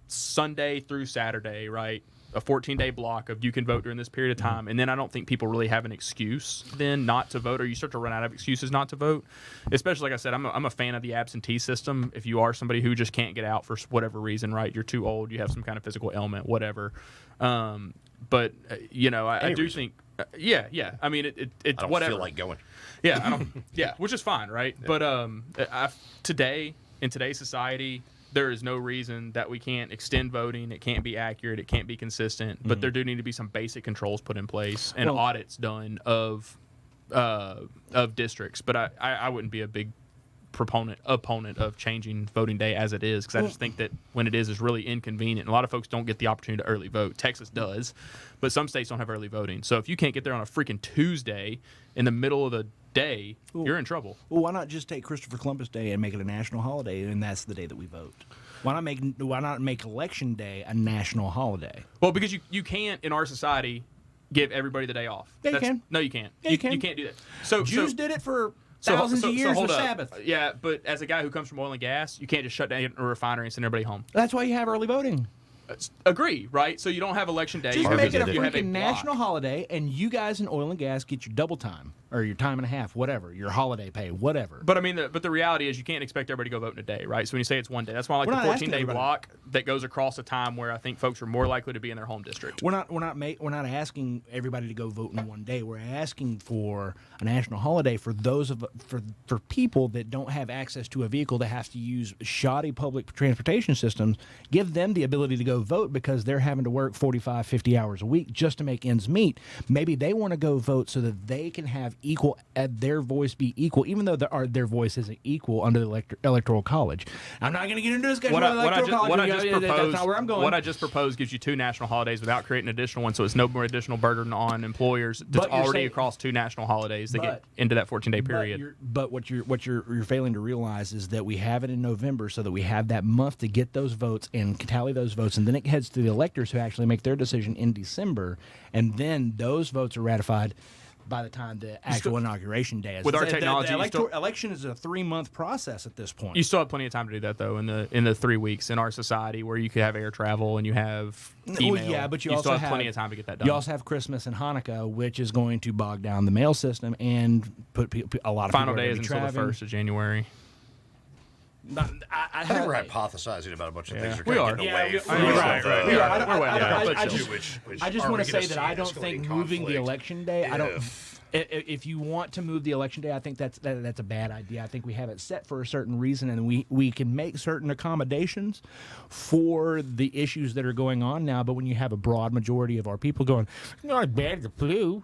Sunday through Saturday, right? A 14-day block of you can vote during this period of time, and then I don't think people really have an excuse then not to vote, or you start to run out of excuses not to vote. Especially, like I said, I'm a fan of the absentee system. If you are somebody who just can't get out for whatever reason, right? You're too old, you have some kind of physical ailment, whatever. But I do think, yeah. I mean, it's I don't whatever. feel like going. Yeah, I don't. Yeah, which is fine, right? Yeah. But today in today's society, there is no reason that we can't extend voting. It can't be accurate. It can't be consistent. But there do need to be some basic controls put in place and audits done of districts. But I wouldn't be a big opponent of changing voting day as it is, because I just think that when it is really inconvenient. And a lot of folks don't get the opportunity to early vote. Texas does, but some states don't have early voting. So if you can't get there on a freaking Tuesday in the middle of the day, you're in trouble. Well, why not just take Christopher Columbus Day and make it a national holiday, and that's the day that we vote? Why not make Election Day a national holiday? Well, because you can't in our society give everybody the day off. Yeah, you can. No, you can't. Yeah, you can. You can't do that. So Jews did it for thousands of years hold with up. Sabbath. Yeah, but as a guy who comes from oil and gas, you can't just shut down a refinery and send everybody home. That's why you have early voting. Agree, right? So you don't have election day. Just make it a you have freaking block. national holiday, and you guys in oil and gas get your double time, or your time and a half, whatever, your holiday pay, whatever. But I mean, the reality is you can't expect everybody to go vote in a day, right? So when you say it's one day, that's why I like We're the not asking 14-day everybody. block that goes across a time where I think folks are more likely to be in their home district. We're not asking everybody to go vote in one day. We're asking for a national holiday for for people that don't have access to a vehicle, that have to use shoddy public transportation systems. Give them the ability to go vote because they're having to work 45, 50 hours a week just to make ends meet. Maybe they want to go vote so that they can have equal, their voice be equal, even though their voice isn't equal under the electoral college. I'm not going to get into this discussion about the electoral college. That's not where I'm going. What I just proposed gives you 2 national holidays without creating an additional one, so it's no more additional burden on employers that's already across 2 national holidays to get into that 14-day period. But what you're failing to realize is that we have it in November, so that we have that month to get those votes and tally those votes, and then it heads to the electors who actually make their decision in December, and then those votes are ratified by the time the actual inauguration day is. With our technology, the election is a 3-month process at this point. You still have plenty of time to do that, though, in the 3 weeks in our society where you could have air travel and you have email. Well, yeah, but you also also have plenty of time to get that done. You also have Christmas and Hanukkah, which is going to bog down the mail system and put a lot of final people day is until the 1st of January. I think we're hypothesizing about a bunch of things. We are. We are. I just want to say that I don't think moving the election day. I don't. If you want to move the election day, I think that's a bad idea. I think we have it set for a certain reason, and we can make certain accommodations for the issues that are going on now. But when you have a broad majority of our people going, not bad, the flu,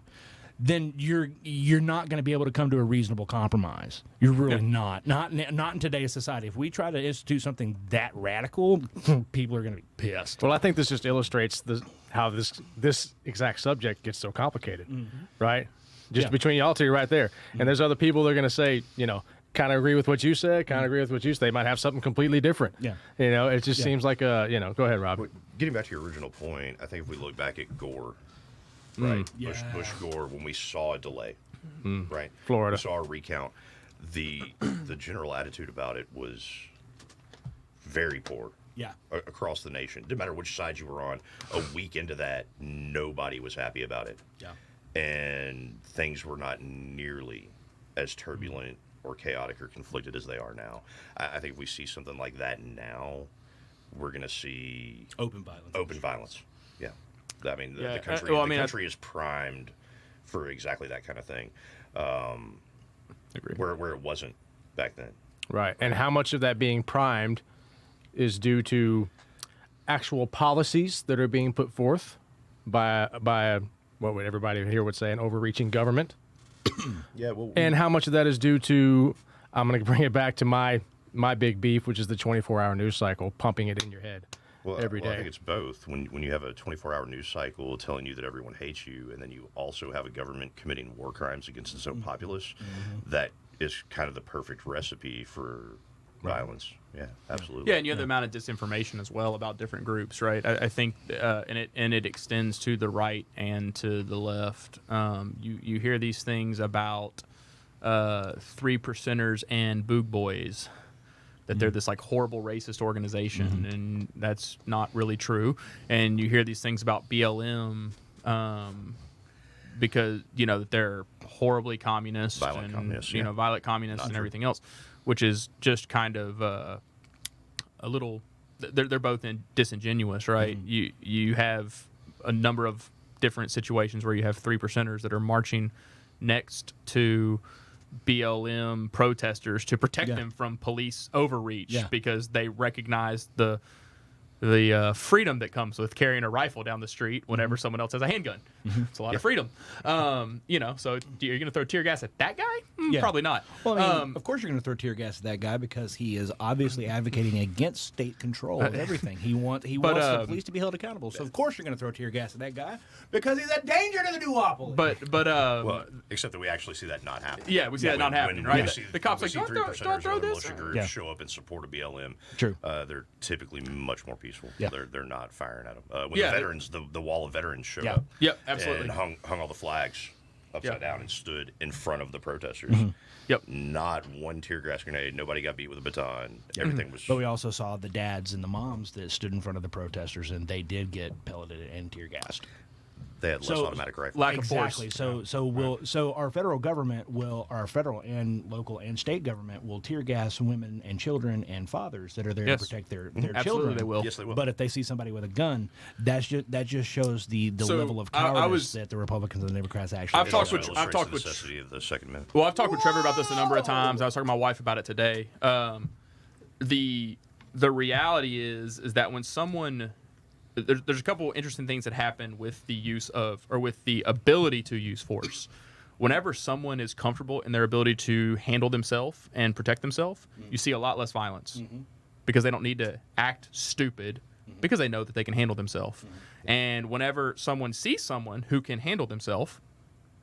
then you're not going to be able to come to a reasonable compromise. You're really not in today's society. If we try to institute something that radical, people are going to be pissed. Well, I think this just illustrates how this exact subject gets so complicated, right? Just between y'all two right there. And there's other people that are going to say, kind of agree with what you said, kind of agree with what you said. They might have something completely different. Yeah. It just seems like go ahead, Rob. Getting back to your original point, I think if we look back at Gore, right? Bush Gore, when we saw a delay, right? Florida. We saw a recount. The general attitude about it was very poor. Yeah. Across the nation. Didn't matter which side you were on. A week into that, nobody was happy about it. Yeah. And things were not nearly as turbulent or chaotic or conflicted as they are now. I think if we see something like that now, we're going to see Open violence. Open violence. Yeah. I mean, the country, country is primed for exactly that kind of thing, where it wasn't back then. Right. And how much of that being primed is due to actual policies that are being put forth by what would everybody here would say, an overreaching government? Yeah. Well, and how much of that is due to, I'm going to bring it back to my big beef, which is the 24-hour news cycle, pumping it in your head every day. I think it's both. When you have a 24-hour news cycle telling you that everyone hates you, and then you also have a government committing war crimes against its own populace, that is kind of the perfect recipe for violence. Yeah, absolutely. Yeah, and you have the amount of disinformation as well about different groups, right? I think, and it extends to the right and to the left. You hear these things about 3%ers and Boog Boys, that they're this like horrible racist organization, and that's not really true. And you hear these things about BLM because that they're horribly communist, violent communists, and everything else, which is just kind of a little. They're both disingenuous, right? You have a number of different situations where you have 3%ers that are marching next to BLM protesters to protect them from police overreach because they recognize the freedom that comes with carrying a rifle down the street whenever someone else has a handgun. It's a lot of freedom. So you're going to throw tear gas at that guy? Probably not. Well, I mean, of course you're going to throw tear gas at that guy because he is obviously advocating against state control of everything. He wants the police to be held accountable. So of course you're going to throw tear gas at that guy because he's a danger to the duopoly. Well, except that we actually see that not happen. Yeah, we see that not happening, right? The cops like, don't throw this. Militia groups show up in support of BLM. True. They're typically much more peaceful. Yeah. They're not firing at them. When the veterans, the wall of veterans showed up. Yep, absolutely. And hung all the flags upside down and stood in front of the protesters. Yep. Not one tear gas grenade. Nobody got beat with a baton. Everything was. But we also saw the dads and the moms that stood in front of the protesters, and they did get pelleted and tear gassed. They had less automatic rifles. Lack of force. Exactly. So our federal government our federal and local and state government will tear gas women and children and fathers that are there to protect their Absolutely, children. they will. Yes, they will. But if they see somebody with a gun, that just shows the level of cowardice that the Republicans and the Democrats actually. I've talked with the necessity of the Second Amendment. Well, I've talked with Trevor about this a number of times. I was talking to my wife about it today. The reality is that when someone there's a couple interesting things that happen with the use of, or with the ability to use force. whenever someone is comfortable in their ability to handle themselves and protect themselves, you see a lot less violence because they don't need to act stupid because they know that they can handle themselves. And whenever someone sees someone who can handle themselves,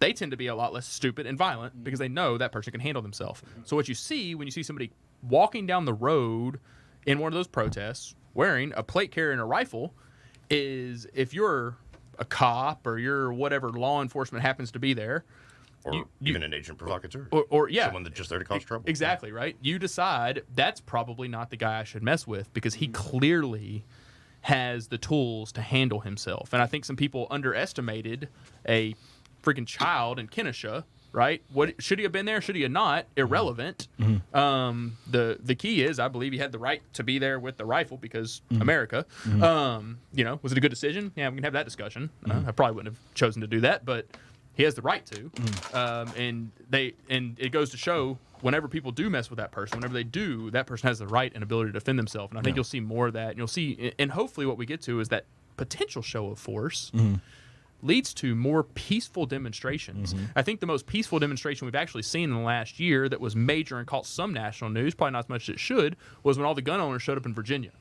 they tend to be a lot less stupid and violent because they know that person can handle themselves. So what you see when you see somebody walking down the road in one of those protests wearing a plate carrying a rifle is, if you're a cop or you're whatever law enforcement happens to be there, Or even an agent provocateur. or yeah, someone that's just there to cause trouble. exactly, right? You decide that's probably not the guy I should mess with because he clearly has the tools to handle himself. And I think some people underestimated a freaking child in Kenosha, right? What should he have been there? Should he have not? Irrelevant. The key is, I believe he had the right to be there with the rifle because America. Was it a good decision? Yeah, we can have that discussion. I probably wouldn't have chosen to do that, but he has the right to. And it goes to show, whenever people do mess with that person, whenever they do, that person has the right and ability to defend themselves. And I think you'll see more of that. And you'll see, and hopefully what we get to is that potential show of force leads to more peaceful demonstrations. I think the most peaceful demonstration we've actually seen in the last year that was major and caught some national news, probably not as much as it should, was when all the gun owners showed up in Virginia.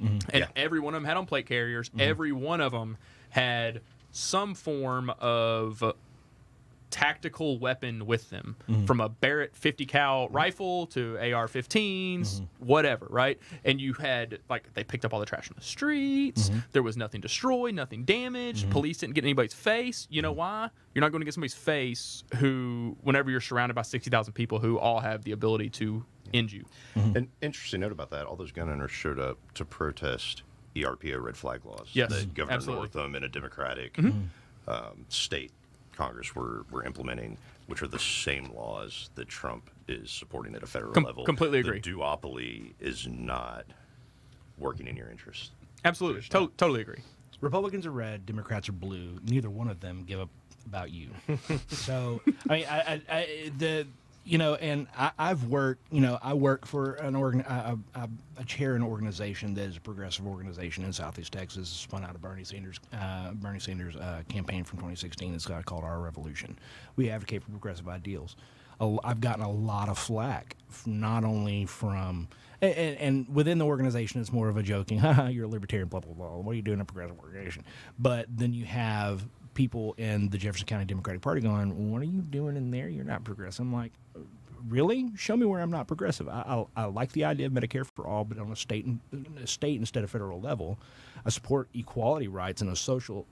And every one of them had on plate carriers. Every one of them had some form of tactical weapon with them, from a Barrett 50 cal rifle to AR-15s, whatever, right? And you had, like, they picked up all the trash on the streets. There was nothing destroyed, nothing damaged. Police didn't get anybody's face. You know why? You're not going to get somebody's face who, whenever you're surrounded by 60,000 people who all have the ability to end you. An interesting note about that, all those gun owners showed up to protest ERPO red flag laws. Yes, that Governor absolutely. Northam in a Democratic state Congress were implementing, which are the same laws that Trump is supporting at a federal level. Completely agree. The duopoly is not working in your interest. Absolutely. Totally agree. Republicans are red, Democrats are blue. Neither one of them give up about you. So, I mean, I've worked, I work for an I chair an organization that is a progressive organization in Southeast Texas, spun out of Bernie Sanders' campaign from 2016. It's called Our Revolution. We advocate for progressive ideals. I've gotten a lot of flack, not only from, and within the organization, it's more of a joking, haha, you're a libertarian, blah, blah, blah. What are you doing in a progressive organization? But then you have people in the Jefferson County Democratic Party going, what are you doing in there? You're not progressive. I'm like, really? Show me where I'm not progressive. I like the idea of Medicare for all, but on a state instead of federal level. I support equality rights in a social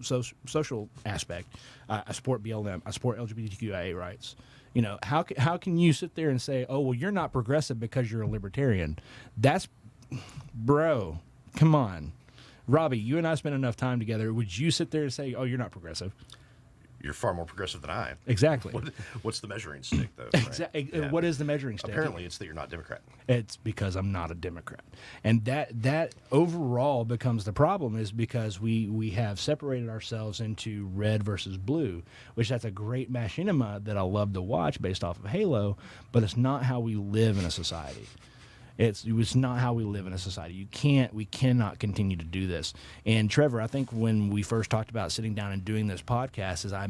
aspect. I support BLM. I support LGBTQIA rights. You know, how can you sit there and say, oh, well, you're not progressive because you're a libertarian? That's, bro, come on. Robbie, you and I spent enough time together. Would you sit there and say, oh, you're not progressive? You're far more progressive than I am. Exactly. What's the measuring stick, though? Right? Exactly. Yeah. What is the measuring stick? Apparently, it's that you're not Democrat. It's because I'm not a Democrat. And that overall becomes the problem, is because we have separated ourselves into red versus blue, which that's a great machinima that I love to watch based off of Halo, but it's not how we live in a society. It's not how we live in a society. We cannot continue to do this. And Trevor, I think when we first talked about sitting down and doing this podcast, I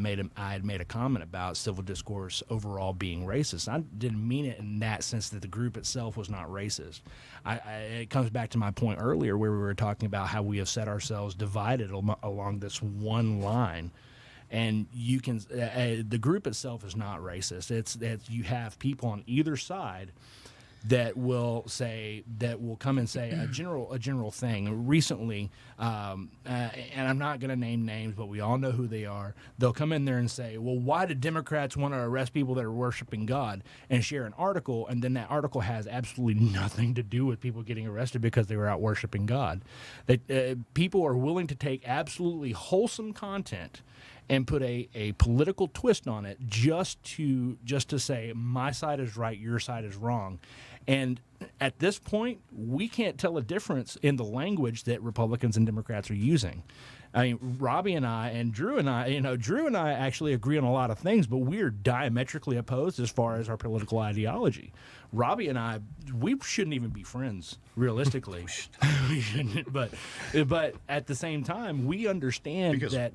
had made a comment about civil discourse overall being racist. I didn't mean it in that sense that the group itself was not racist. It comes back to my point earlier where we were talking about how we have set ourselves divided along this one line. And you can the group itself is not racist. It's that you have people on either side that will come and say a general thing. Recently, and I'm not going to name names, but we all know who they are. They'll come in there and say, well, why do Democrats want to arrest people that are worshiping God, and share an article, and then that article has absolutely nothing to do with people getting arrested because they were out worshiping God. That people are willing to take absolutely wholesome content and put a political twist on it just to say my side is right, your side is wrong. And at this point, we can't tell a difference in the language that Republicans and Democrats are using. I mean, Robbie and I and Drew and I, Drew and I actually agree on a lot of things, but we're diametrically opposed as far as our political ideology. Robbie and I, we shouldn't even be friends, realistically. We shouldn't. But at the same time, we understand because, that.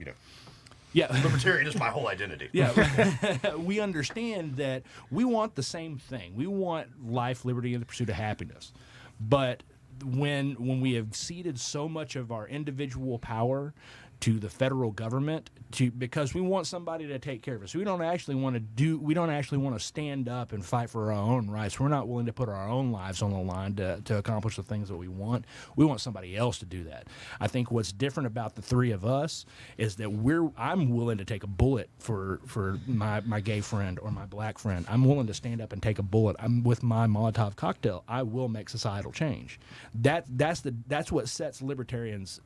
Yeah. Libertarian is my whole identity. Yeah, we understand that we want the same thing. We want life, liberty, and the pursuit of happiness. But when we have ceded so much of our individual power to the federal government, because we want somebody to take care of us, we don't actually want to stand up and fight for our own rights. We're not willing to put our own lives on the line to accomplish the things that we want. We want somebody else to do that. I think what's different about the three of us is that I'm willing to take a bullet for my gay friend or my black friend. I'm willing to stand up and take a bullet. I'm with my Molotov cocktail. I will make societal change. That's what sets libertarians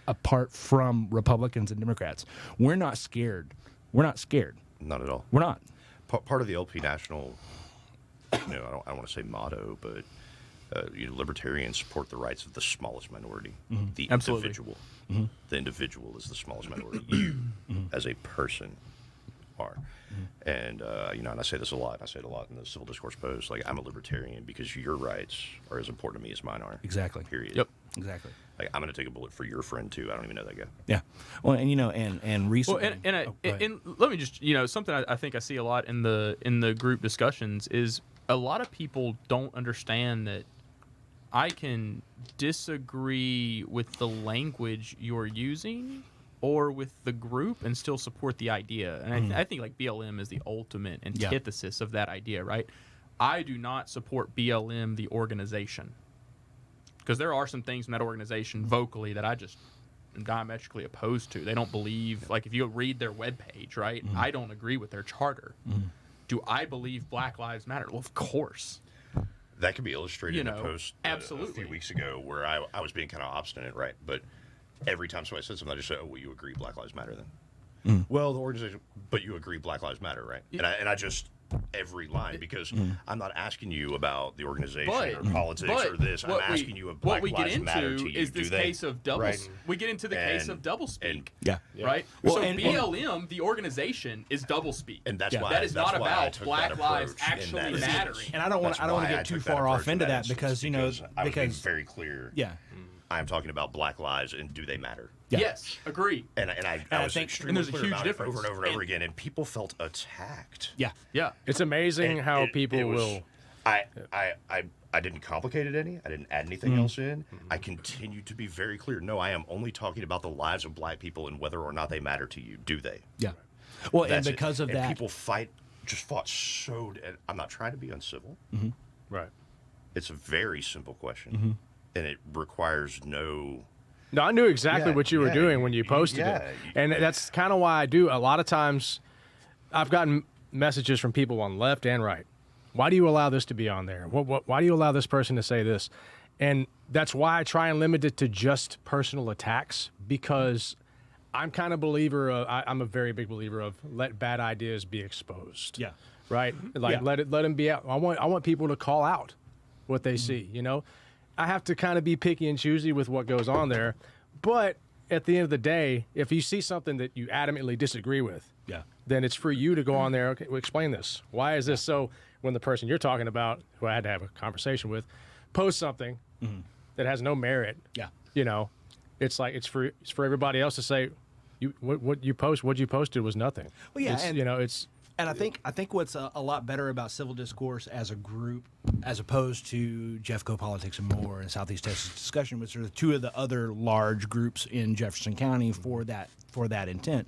apart from Republicans and Democrats. We're not scared. We're not scared. Not at all. We're not. Part of the LP National, I don't want to say motto, but libertarians support the rights of the smallest minority, the Absolutely. individual. The individual is the smallest minority. You, as a person, are. And and I say this a lot. I say it a lot in the Civil Discourse post. Like, I'm a libertarian because your rights are as important to me as mine are. Exactly. Period. Yep. Exactly. Like, I'm going to take a bullet for your friend too. I don't even know that guy. Yeah. Well, and recently. Well, and let me just something I think I see a lot in the group discussions is a lot of people don't understand that I can disagree with the language you're using or with the group and still support the idea. And I think like BLM is the ultimate antithesis of that idea, right? I do not support BLM, the organization, because there are some things in that organization vocally that I just am diametrically opposed to. They don't believe, like if you read their webpage, right? I don't agree with their charter. Do I believe Black Lives Matter? Well, of course. That could be illustrated in a post a absolutely. few weeks ago where I was being kind of obstinate, right? But every time somebody said something, I just said, "Oh, well, you agree Black Lives Matter then?" Well, the organization, but you agree Black Lives Matter, right? And I just every line, because I'm not asking you about the organization or politics or this. I'm asking you if Black Lives Matter to you. Is this case of double? Right. We get into the case of doublespeak. Right. Well, so and BLM, the organization, is doublespeak. And that's why that is not I about took Black that lives approach in actually that instance. mattering. And I don't want to get too far off into that because I was being very clear. Yeah. I'm talking about Black lives and do they matter? Yeah. Yes, agree. And I was think- extremely and there's a clear huge about difference. it over and over and over again, and people felt attacked. Yeah. Yeah. It's amazing how people will. I didn't complicate it any. I didn't add anything else in. I continued to be very clear. No, I am only talking about the lives of Black people and whether or not they matter to you. Do they? Yeah. Well, That's and because it. of And that, people fought so. And I'm not trying to be uncivil. Right. It's a very simple question, and it requires no. No, I knew exactly Yeah, what you were yeah, doing when you posted yeah, it. And that's kind of why I do. A lot of times I've gotten messages from people on left and right. Why do you allow this to be on there? Why do you allow this person to say this? And that's why I try and limit it to just personal attacks, because I'm kind of I'm a very big believer of let bad ideas be exposed. Yeah. Right? Like let them be out. I want people to call out what they see, I have to kind of be picky and choosy with what goes on there. But at the end of the day, if you see something that you adamantly disagree with, then it's for you to go on there. Okay, well, explain this. Why is this so? When the person you're talking about, who I had to have a conversation with, posts something that has no merit, it's like it's for everybody else to say, what you posted was nothing. Well, yeah, it's. And I think what's a lot better about Civil Discourse as a group, as opposed to Jeffco Politics and More and Southeast Texas Discussion, which are the two of the other large groups in Jefferson County for that intent.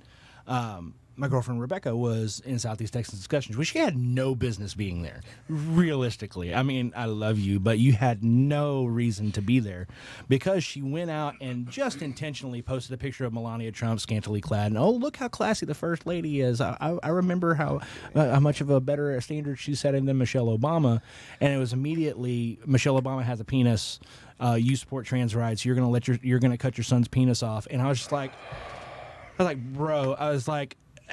My girlfriend Rebecca was in Southeast Texas Discussions, which she had no business being there. Realistically, I mean, I love you, but you had no reason to be there, because she went out and just intentionally posted a picture of Melania Trump scantily clad, and oh, look how classy the first lady is. I remember how much of a better standard she's setting than Michelle Obama, and it was immediately Michelle Obama has a penis. You support trans rights. You're gonna cut your son's penis off, and I was like, bro,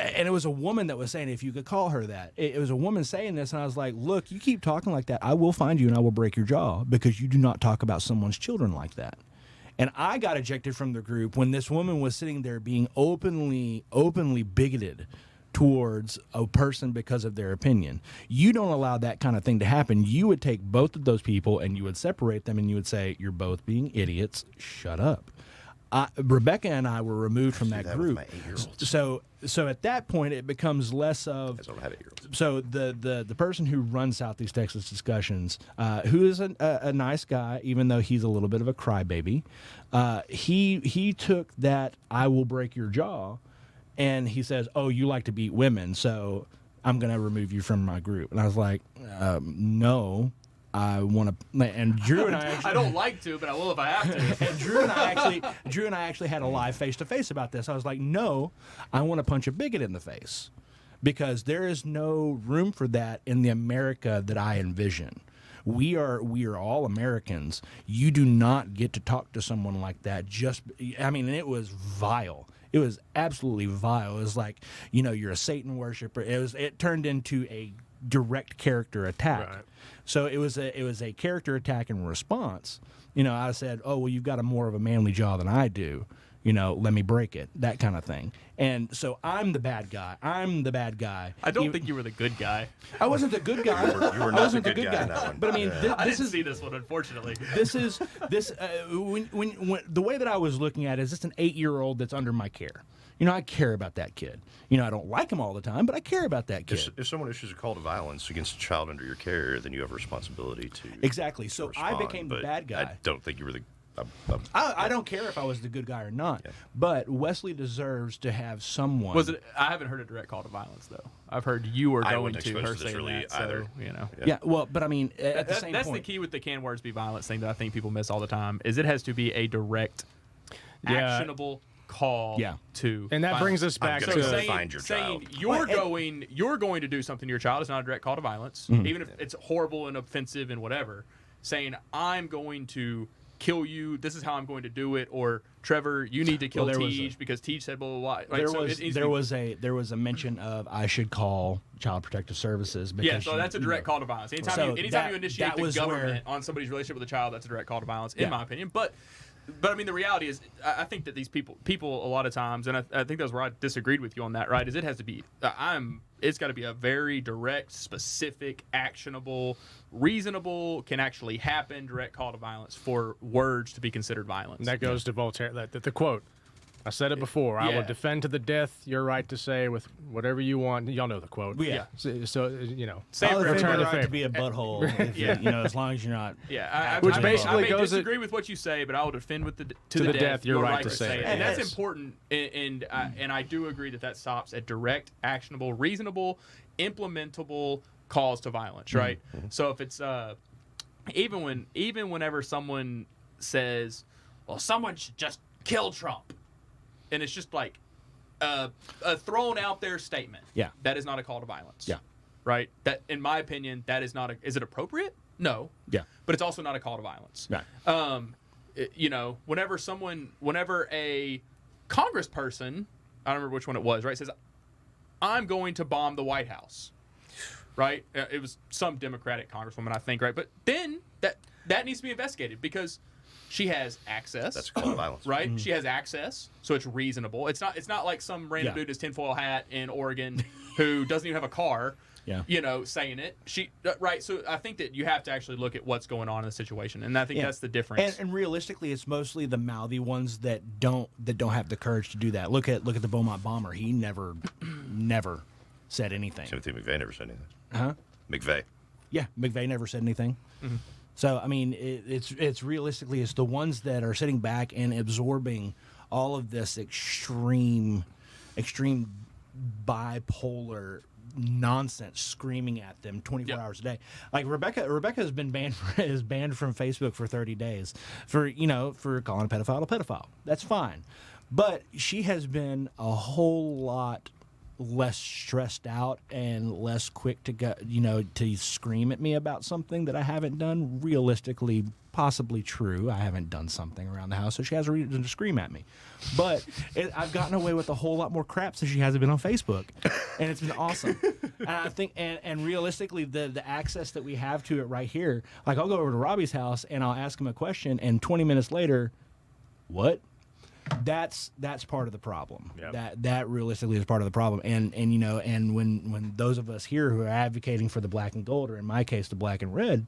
and it was a woman that was saying, if you could call her that. It was a woman saying this, and I was like, look, you keep talking like that, I will find you and I will break your jaw, because you do not talk about someone's children like that. And I got ejected from the group when this woman was sitting there being openly bigoted towards a person because of their opinion. You don't allow that kind of thing to happen. You would take both of those people and you would separate them and you would say, you're both being idiots, shut up. Rebecca and I were removed from that that group. with my 8-year-olds. So at that point, it becomes less of. I don't have 8-year-olds. So the person who runs Southeast Texas Discussions, who is a nice guy, even though he's a little bit of a crybaby, he took that "I will break your jaw," and he says, "Oh, you like to beat women, so I'm going to remove you from my group." And I was like, "No, I want to." And Drew and I actually, I don't like to, but I will if I have to. and Drew and I actually had a live face-to-face about this. I was like, "No, I want to punch a bigot in the face." Because there is no room for that in the America that I envision. We are all Americans. You do not get to talk to someone like that. And it was vile. It was absolutely vile. It was like, you're a Satan worshiper. It turned into a direct character attack. Right. So it was a character attack in response. I said, "Oh, well, you've got more of a manly jaw than I do. Let me break it," that kind of thing. And so I'm the bad guy. I don't think you were the good guy. I wasn't the good guy. You were I not wasn't the good guy in that one. But I mean, Yeah. I this didn't is see this one, unfortunately. when the way that I was looking at it is it's an 8-year-old that's under my care. I care about that kid. I don't like him all the time, but I care about that kid. If someone issues a call to violence against a child under your care, then you have a responsibility to Exactly. So I respond, became the but bad guy. I don't think you were the. I don't care if I was the good guy or not, but Wesley deserves to have someone. Was it? I haven't heard a direct call to violence though. I've heard you were I going wasn't to her exposed to this saying really that. So either. Yeah. Well, but I mean, at the same that's point, the key with the can words be violence thing that I think people miss all the time. Is it has to be a direct, actionable call to. And that violence. brings us back gonna to go saying, find your saying child. you're going to do something to your child is not a direct call to violence, even if it's horrible and offensive and whatever. Saying I'm going to kill you. This is how I'm going to do it. Or Trevor, you need to kill Tej because Tej said blah blah blah. Right? There was a mention of I should call Child Protective Services. Because so that's a direct call to violence. Anytime you initiate the government on somebody's relationship with a child, that's a direct call to violence, in my opinion. But I mean, the reality is, I think that these people a lot of times, and I think that's where I disagreed with you on that, right? Is it has to be, it's got to be a very direct, specific, actionable, reasonable, can actually happen, direct call to violence for words to be considered violence. And that goes to Voltaire. The quote. I said it before. I will defend to the death your right to say with whatever you want. Y'all know the quote. Yeah. So Same I'll for defend everybody. the right to be a butthole. As long as you're not. Yeah, Which I basically may goes disagree with what you say, but I will defend to the death your right to say it. and that's Yes. important. And I do agree that stops at direct, actionable, reasonable, implementable calls to violence. Right. So if it's even whenever someone says, "Well, someone should just kill Trump," and it's just like a thrown out there statement. Yeah. That is not a call to violence. Yeah. Right? That, in my opinion, that is not is it appropriate? No. Yeah. But it's also not a call to violence. Right. Whenever a congressperson, I don't remember which one it was, right, says, "I'm going to bomb the White House." Right? It was some Democratic congresswoman, I think, right? But then that needs to be investigated because she has access. That's a call to violence. Right? She has access, so it's reasonable. It's not like some random dude in his tinfoil hat in Oregon who doesn't even have a car. Yeah. Saying it. Right. So I think that you have to actually look at what's going on in the situation, and I think that's the difference. And realistically, it's mostly the mouthy ones that don't have the courage to do that. Look at the Beaumont bomber. He never said anything. Timothy McVeigh never said anything. Huh? McVeigh. Yeah, McVeigh never said anything. So I mean, it's realistically it's the ones that are sitting back and absorbing all of this extreme bipolar nonsense screaming at them 24 hours a day. Like Rebecca has been banned from Facebook for 30 days for calling a pedophile a pedophile. That's fine. But she has been a whole lot less stressed out and less quick to go, to scream at me about something that I haven't done. Realistically, possibly true. I haven't done something around the house, so she has a reason to scream at me. But I've gotten away with a whole lot more crap since she hasn't been on Facebook, and it's been awesome. And I think, and realistically, the access that we have to it right here, like I'll go over to Robbie's house and I'll ask him a question, and 20 minutes later, what? That's part of the problem. Yep. That realistically is part of the problem. And when those of us here who are advocating for the black and gold, or in my case the black and red,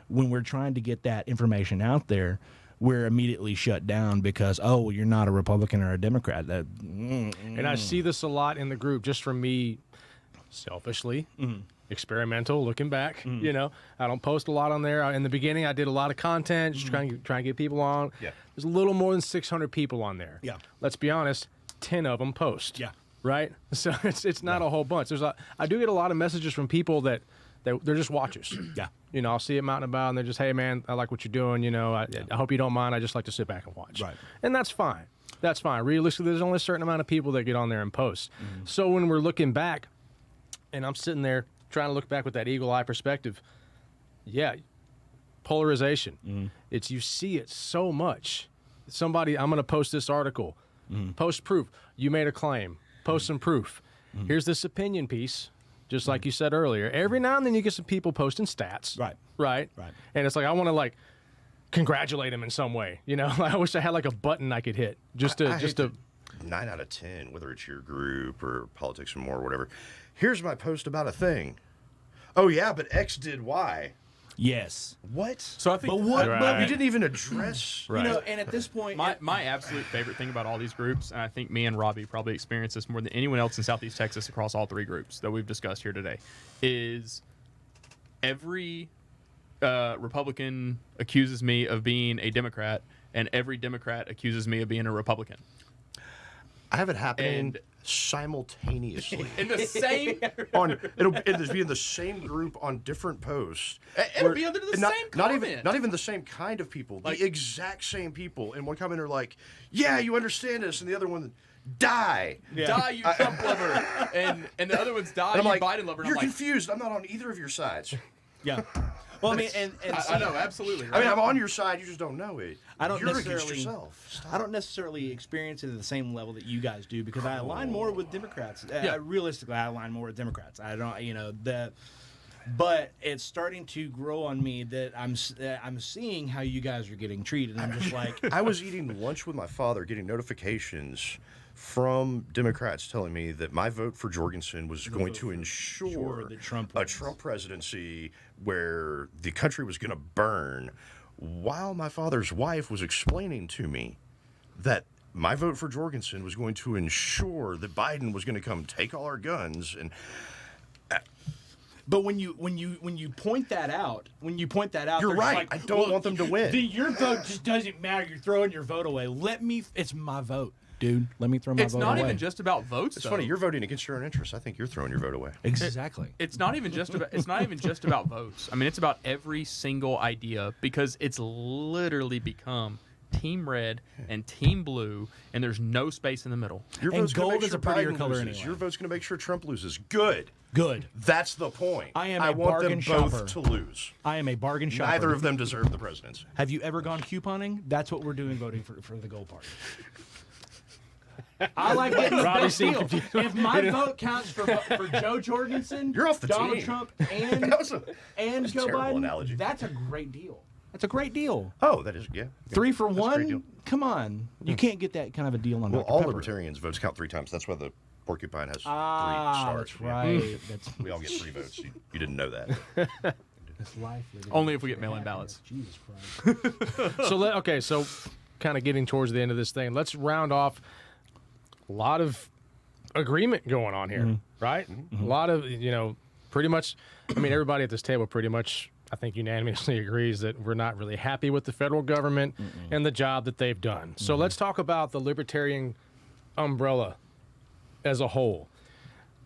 when we're trying to get that information out there, we're immediately shut down because, oh, well, you're not a Republican or a Democrat. And I see this a lot in the group, just from me, selfishly, experimental, looking back. You know, I don't post a lot on there. In the beginning, I did a lot of content, just trying to get people on. Yeah. There's a little more than 600 people on there. Yeah. Let's be honest, 10 of them post. Yeah. Right? So it's not a whole bunch. I do get a lot of messages from people that they're just watchers. Yeah. You know, I'll see them out and about, and they're just, hey, man, I like what you're doing. You know, I hope you don't mind. I just like to sit back and watch. Right. And that's fine. That's fine. Realistically, there's only a certain amount of people that get on there and post. So when we're looking back, and I'm sitting there trying to look back with that eagle eye perspective, yeah, polarization. It's, you see it so much. Somebody, I'm going to post this article. Post proof. You made a claim. Post some proof. Here's this opinion piece. Just like you said earlier, every now and then you get some people posting stats. Right. Right. And it's like, I want to like congratulate them in some way. You know, I wish I had like a button I could hit just to 9 out of 10, whether it's your group or Politics and More or whatever. Here's my post about a thing. Oh yeah, but X did Y. Yes. What? So I think, But what? Right. But we didn't even address. Right. You know, and at this point, my absolute favorite thing about all these groups, and I think me and Robbie probably experience this more than anyone else in Southeast Texas across all three groups that we've discussed here today, is every Republican accuses me of being a Democrat, and every Democrat accuses me of being a Republican. I have it happening And- simultaneously. In the same... It'll be in the same group on different posts. It'll be under the and same comment. Not even the same kind of people. Like- the exact same people. And one commenter like, "Yeah, you understand this," and the other one, "Die." Die, you Trump lover. And the other one's die, And you I'm like, Biden lover. And "You're I'm like, confused. I'm not on either of your sides." yeah. Well, I mean, and I know, absolutely. I mean, I'm on your side. You just don't know it. I don't You're against necessarily. yourself. Stop. I don't necessarily experience it at the same level that you guys do because I align more with Democrats. Yeah. Realistically, I align more with Democrats. I don't, you know, that. But it's starting to grow on me that I'm seeing how you guys are getting treated. And I'm just like, I was eating lunch with my father, getting notifications from Democrats telling me that my vote for Jorgensen was going to ensure that Trump a wins. Trump presidency where the country was going to burn, while my father's wife was explaining to me that my vote for Jorgensen was going to ensure that Biden was going to come take all our guns. And but when you point that out, you're they're just right. like, I don't want them to win. Your vote just doesn't matter. You're throwing your vote away. It's my vote, dude. Let me throw my It's vote not away. even just about votes. It's though. funny, you're voting against your own interests. I think you're throwing your vote away. Exactly. It's not even just about. It's not even just about votes. I mean, it's about every single idea because it's literally become Team Red and Team Blue, and there's no space in the middle. Your And vote's gonna gold make is sure a prettier Biden color loses. anyway. Your vote's going to make sure Trump loses. Good. Good. That's the point. I want bargain them both shopper. to lose. I am a bargain shopper. Neither of them deserve the presidency. Have you ever gone couponing? That's what we're doing voting for the Gold Party. I like getting the Robbie best seemed deal. confused. If my vote counts for Joe Jorgensen, You're off the Donald team. Trump, and That was a Joe terrible Biden, analogy. that's a great deal. That's a great deal. Oh, that is, yeah. 3 for That's a great deal. one? Come on. You can't get that kind of a deal on Well, Dr. all Pepper. libertarians' votes count 3 times. That's why the porcupine has 3 stars. That's Yeah. right. That's We all get 3 votes. You didn't know that. that's life. living Only if we get mail-in ballots. Jesus Christ. So kind of getting towards the end of this thing, let's round off a lot of agreement going on here, right? A lot of, pretty much, I mean, everybody at this table pretty much, I think, unanimously agrees that we're not really happy with the federal government and the job that they've done. So let's talk about the libertarian umbrella as a whole.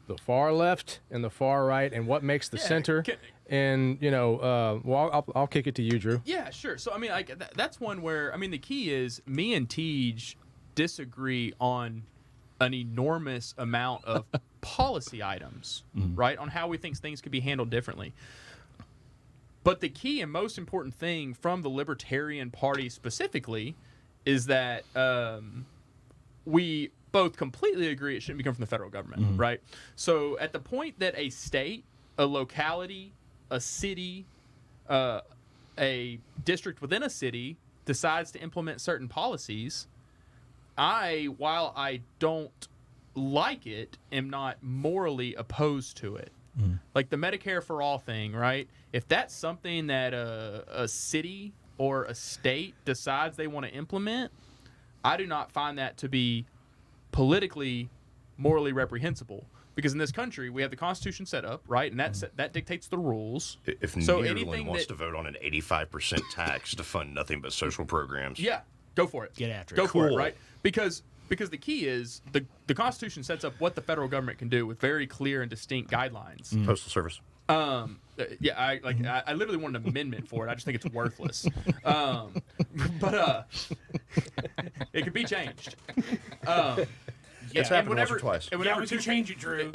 The far left and the far right, and what makes the center. And, I'll kick it to you, Drew. Yeah, sure. So I mean, that's one where the key is me and Tej disagree on an enormous amount of policy items, right? On how we think things could be handled differently. But the key and most important thing from the Libertarian Party specifically is that we both completely agree it shouldn't be coming from the federal government, right? So at the point that a state, a locality, a city, a district within a city decides to implement certain policies, while I don't like it, am not morally opposed to it. Like the Medicare for All thing, right? If that's something that a city or a state decides they want to implement, I do not find that to be politically, morally reprehensible. Because in this country, we have the Constitution set up, right? And that dictates the rules. If so Nearland wants to vote on an 85% tax to fund nothing but social programs, yeah, go for it. Get after it. Go for it, Cool. right? Because the key is the Constitution sets up what the federal government can do with very clear and distinct guidelines. Postal Service. Yeah, I literally want an amendment for it. I just think it's worthless. But it can be changed. It's happened once or twice. And whenever we can change it, Drew.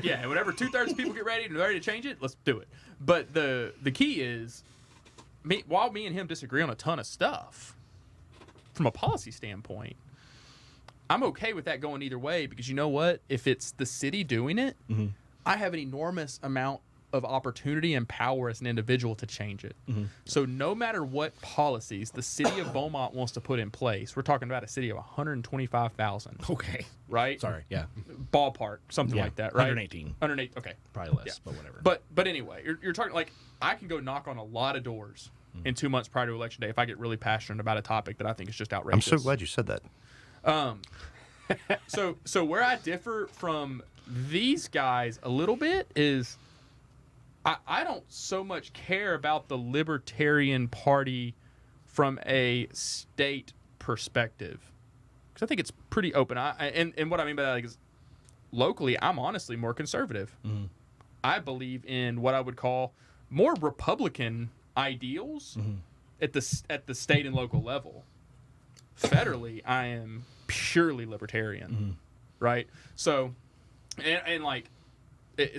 Yeah, and whenever 2/3 of people get ready to change it, let's do it. But the key is, while me and him disagree on a ton of stuff, from a policy standpoint, I'm okay with that going either way, because you know what? If it's the city doing it, I have an enormous amount of opportunity and power as an individual to change it. So no matter what policies the city of Beaumont wants to put in place, we're talking about a city of 125,000. Okay. Right? Sorry. Yeah. Ballpark, something like that, right? 118. 108. Okay. Probably less, Yeah. but whatever. But anyway, you're talking like I can go knock on a lot of doors in 2 months prior to election day if I get really passionate about a topic that I think is just I'm outrageous. so glad you said that. So where I differ from these guys a little bit is I don't so much care about the Libertarian Party from a state perspective, because I think it's pretty open. And what I mean by that is locally, I'm honestly more conservative. I believe in what I would call more Republican ideals at the state and local level. Federally, I am purely libertarian, right? So, and like,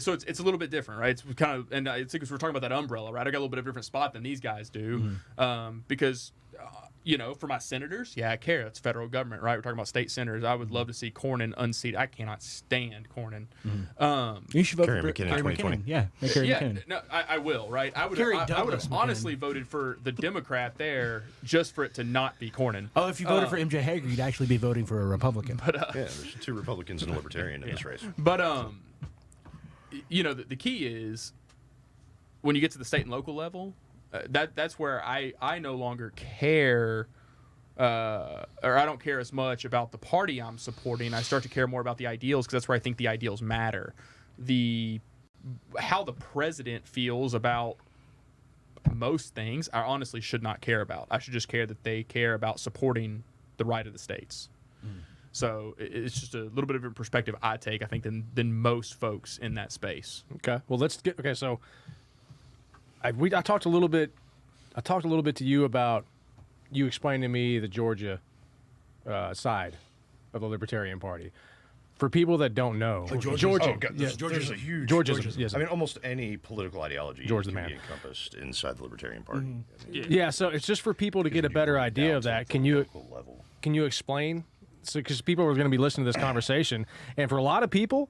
so it's a little bit different, right? It's kind of, and it's because we're talking about that umbrella, right? I got a little bit of a different spot than these guys do, because, for my senators, yeah, I care. It's federal government, right? We're talking about state senators. I would love to see Cornyn unseated. I cannot stand Cornyn. You should vote Kerry for McKinnon, Kerry 2020. McKinnon. Yeah, make Kerry Yeah, McKinnon. no, I will, right? I would Kerry have Douglas honestly voted for the Democrat there just for it to not be Cornyn. Oh, if you voted for MJ Hager, you'd actually be voting for a Republican. Yeah, there's 2 Republicans and a Libertarian in this race. But the key is when you get to the state and local level, that's where I no longer care, or I don't care as much about the party I'm supporting. I start to care more about the ideals, because that's where I think the ideals matter. How the president feels about most things, I honestly should not care about. I should just care that they care about supporting the right of the states. So it's just a little bit of a perspective I take, I think, than most folks in that space. Okay. Well, so I talked a little bit to you about you explaining to me the Georgia side of the Libertarian Party. For people that don't know, Georgia, Oh, God, Georgia's a huge. Georgia's, yes. I mean, almost any political ideology Georgia's the can man. be encompassed inside the Libertarian Party. I mean, Yeah, so it's just for people to get a better idea of that. Can you level. explain? So, because people are going to be listening to this conversation, and for a lot of people,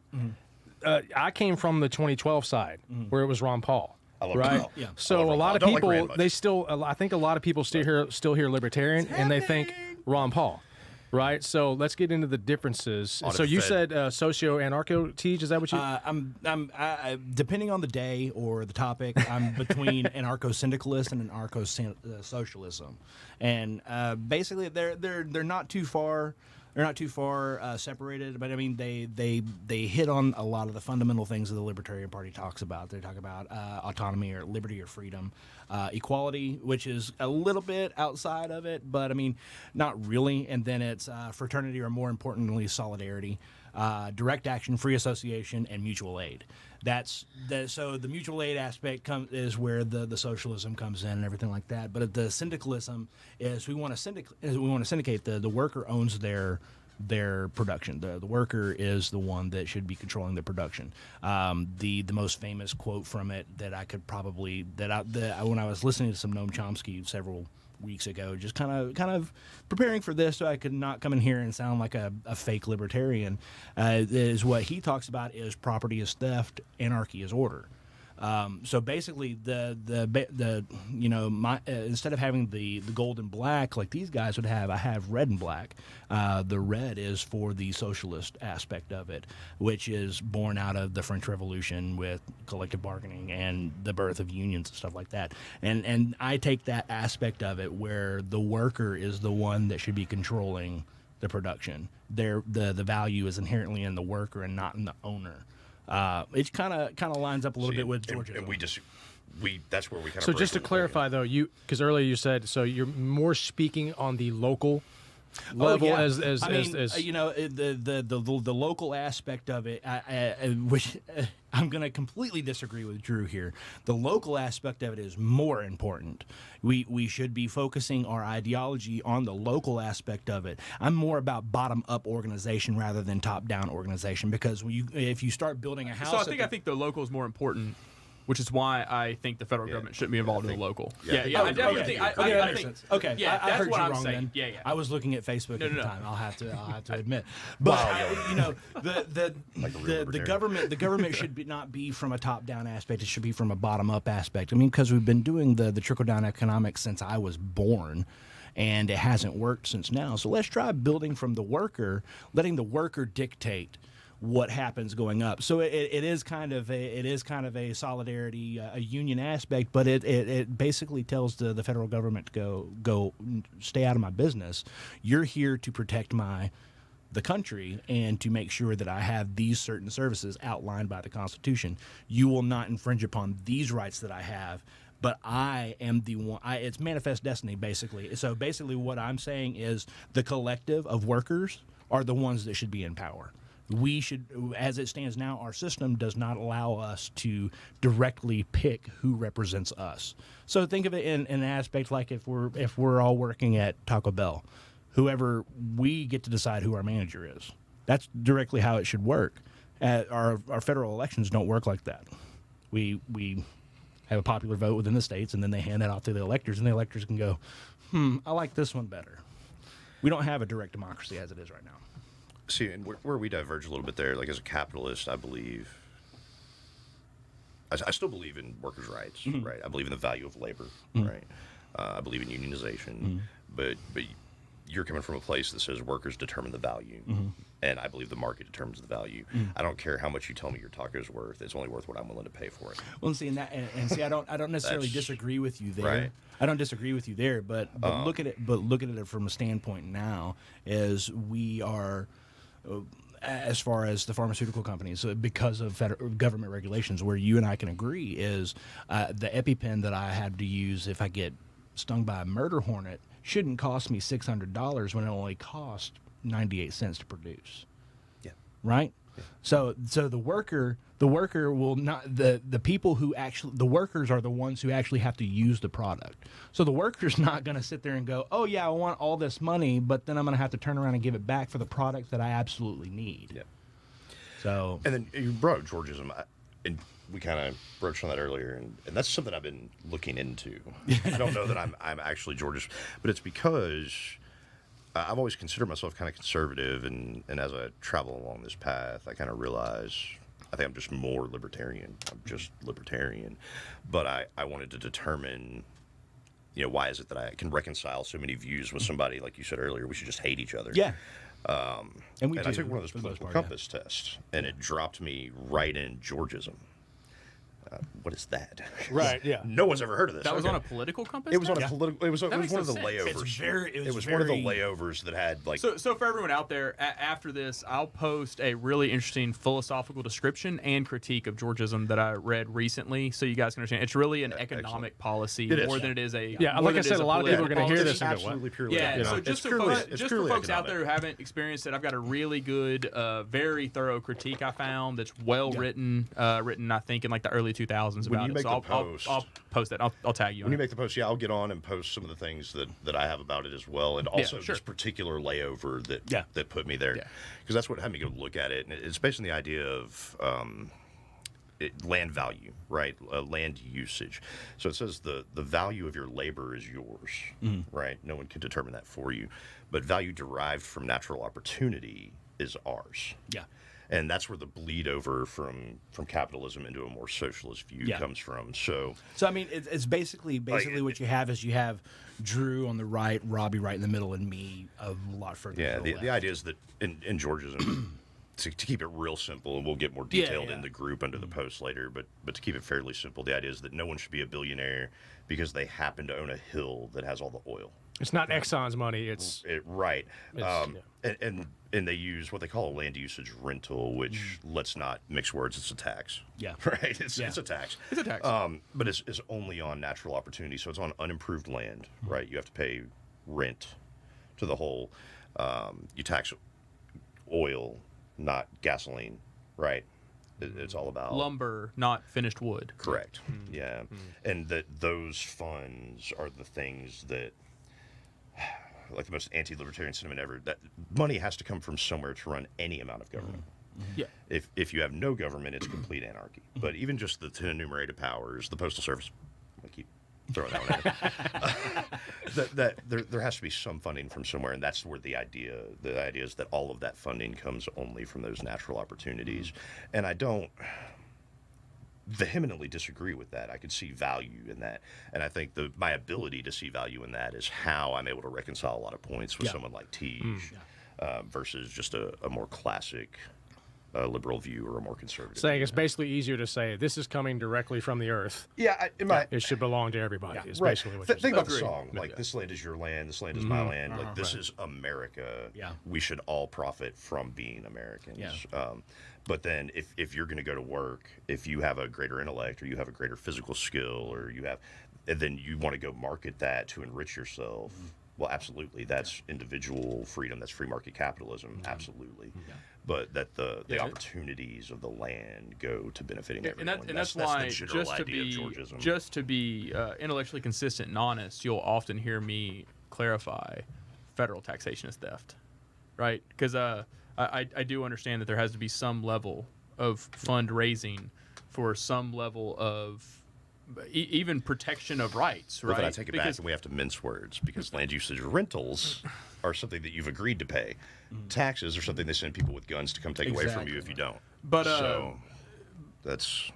I came from the 2012 side where it was Ron Paul. I love right? Ron Paul. Yeah. I So love a Ron lot Paul. of Don't like people, Rand much. I think a lot of people still hear libertarian, and they think Ron Paul. Right, so let's get into the differences. Audit So you Fed. said socio-anarcho teach. Is that what you? I depending on the day or the topic, I'm between anarcho-syndicalist and anarcho-socialism, and basically they're not too far. They're not too far separated, but I mean they hit on a lot of the fundamental things that the Libertarian Party talks about. They talk about autonomy or liberty or freedom, equality, which is a little bit outside of it, but I mean not really. And then it's fraternity, or more importantly, solidarity, direct action, free association, and mutual aid. So the mutual aid aspect is where the socialism comes in and everything like that. But the syndicalism is we want to syndicate. The worker owns their production. The worker is the one that should be controlling the production. The most famous quote from it that I could probably when I was listening to some Noam Chomsky several weeks ago, just kind of preparing for this so I could not come in here and sound like a fake libertarian, is what he talks about is property is theft, anarchy is order. So basically, the you know, my instead of having the gold and black like these guys would have, I have red and black. The red is for the socialist aspect of it, which is born out of the French Revolution with collective bargaining and the birth of unions and stuff like that. And I take that aspect of it where the worker is the one that should be controlling the production. The value is inherently in the worker and not in the owner. It kind of lines up a little bit with Georgia. And that's where we kind of. So just to clarify, though, because earlier you said so you're more speaking on the local level as you know, the local aspect of it, which I'm going to completely disagree with Drew here. The local aspect of it is more important. We should be focusing our ideology on the local aspect of it. I'm more about bottom up organization rather than top down organization, because if you start building a house, So I think the local is more important, which is why I think the federal government shouldn't be involved in the local. I definitely think. I think. Okay, Yeah, I that's heard what you I'm wrong saying. then. Yeah. I was looking at Facebook at the no. time. I'll have to admit, but you know, the government should not be from a top down aspect. It should be from a bottom up aspect. I mean, because we've been doing the trickle down economics since I was born. And it hasn't worked since now. So let's try building from the worker, letting the worker dictate what happens going up. So it is kind of a solidarity, a union aspect, but it basically tells the federal government to go stay out of my business. You're here to protect the country and to make sure that I have these certain services outlined by the Constitution. You will not infringe upon these rights that I have. But I am the one. It's manifest destiny, basically. So basically, what I'm saying is the collective of workers are the ones that should be in power. We should, as it stands now, our system does not allow us to directly pick who represents us. So think of it in an aspect like if we're all working at Taco Bell, whoever we get to decide who our manager is. That's directly how it should work. Our federal elections don't work like that. We have a popular vote within the states, and then they hand that off to the electors, and the electors can go, I like this one better. We don't have a direct democracy as it is right now. See, and where we diverge a little bit there, like as a capitalist, I still believe in workers' rights, right? I believe in the value of labor, right? I believe in unionization, but you're coming from a place that says workers determine the value, and I believe the market determines the value. I don't care how much you tell me your taco's worth; it's only worth what I'm willing to pay for it. Well, see, I don't necessarily disagree with you there. Right. I don't disagree with you there, but look at it from a standpoint now, as we are. As far as the pharmaceutical companies, because of federal government regulations, where you and I can agree is the EpiPen that I had to use if I get stung by a murder hornet shouldn't cost me $600 when it only cost 98 cents to produce. Yeah. Right? Yeah. So the worker will not, the people who actually, the workers are the ones who actually have to use the product. So the worker's not going to sit there and go, oh yeah, I want all this money, but then I'm going to have to turn around and give it back for the product that I absolutely need. Yeah. So. And then you brought up Georgism, and we kind of broached on that earlier, and that's something I've been looking into. I don't know that I'm actually Georgist, but it's because I've always considered myself kind of conservative, and as I travel along this path, I kind of realize I think I'm just more libertarian. I'm just libertarian. But I wanted to determine, why is it that I can reconcile so many views with somebody, like you said earlier, we should just hate each other. Yeah. And I took one of those political compass tests, and it dropped me right in Georgism. What is that? Right. Yeah. No one's ever heard of this. That was on a political compass. It was on a political. It was one makes of the no sense. layovers. It was one of the layovers that had like. So for everyone out there, after this, I'll post a really interesting philosophical description and critique of Georgism that I read recently, so you guys can understand. It's really an economic policy more than it is a. Yeah, like I said, a lot of people are going to hear this and go, absolutely "What?" purely. Yeah. So just for folks out economic. there who haven't experienced it, I've got a really good, very thorough critique I found that's well written, I think in like the early 2000s about it. So I'll post that. I'll tag you. When you make the post, I'll get on and post some of the things that I have about it as well, and also this particular layover that put me there, because that's what had me go look at it, and it's based on the idea of land value, right? Land usage. So it says the value of your labor is yours, right? No one can determine that for you, but value derived from natural opportunity is ours. Yeah. And that's where the bleed over from capitalism into a more socialist view Yeah. comes from. So I mean, it's basically what you have is you have Drew on the right, Robbie right in the middle, and me a lot further. yeah, to the left. the idea is that in Georgism, to keep it real simple, and we'll get more detailed in the group under the post later, but to keep it fairly simple, the idea is that no one should be a billionaire because they happen to own a hill that has all the oil. It's not Exxon's money. It's Right. It's- And they use what they call a land usage rental, which, let's not mix words, it's a tax. Yeah. Right? It's a tax. It's a tax. But it's only on natural opportunity. So it's on unimproved land, right? You have to pay rent to the whole. You tax oil, not gasoline, right? It's all about Lumber, not finished wood. Correct. Yeah. And that those funds are the things that, like the most anti-libertarian sentiment ever, that money has to come from somewhere to run any amount of government. Yeah. If you have no government, it's complete anarchy. But even just the 10 enumerated powers, the Postal Service, I keep throwing that one at that there has to be some funding from somewhere, and that's where the idea is that all of that funding comes only from those natural opportunities. And I don't vehemently disagree with that. I could see value in that, and I think my ability to see value in that is how I'm able to reconcile a lot of points with someone like Tej versus just a more classic liberal view or a more conservative saying view. it's basically easier to say this is coming directly from the earth. Yeah, It should belong to everybody. Is right. basically what you're Think saying. about the song, like this land is your land, this land is my land, like this is America. Yeah. We should all profit from being Americans. Yeah. But then if you're going to go to work, if you have a greater intellect or you have a greater physical skill or and then you want to go market that to enrich yourself, well, absolutely, that's individual freedom, that's free market capitalism, absolutely. But that the opportunities of the land go to benefiting everyone. And that's the why general idea of Georgism. just to be intellectually consistent and honest, you'll often hear me clarify federal taxation is theft, right? Because I do understand that there has to be some level of fundraising for some level of even protection of rights, right? But I take it back and we have to mince words because land usage rentals are something that you've agreed to pay. Taxes are something they send people with guns to come take away from you if you don't. But so that's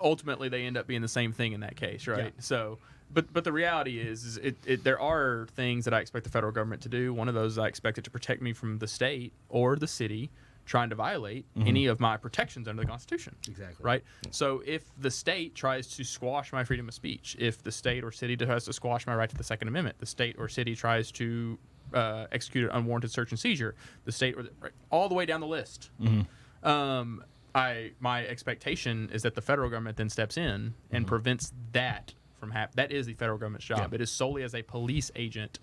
ultimately they end up being the same thing in that case, right? Yeah. So, but the reality is there are things that I expect the federal government to do. One of those is I expect it to protect me from the state or the city trying to violate any of my protections under the Constitution. Exactly. Right? So if the state tries to squash my freedom of speech, if the state or city tries to squash my right to the Second Amendment, the state or city tries to execute an unwarranted search and seizure, the state or all the way down the list. My expectation is that the federal government then steps in and prevents that from happening. That is the federal government's job. Yeah. It is solely as a police agent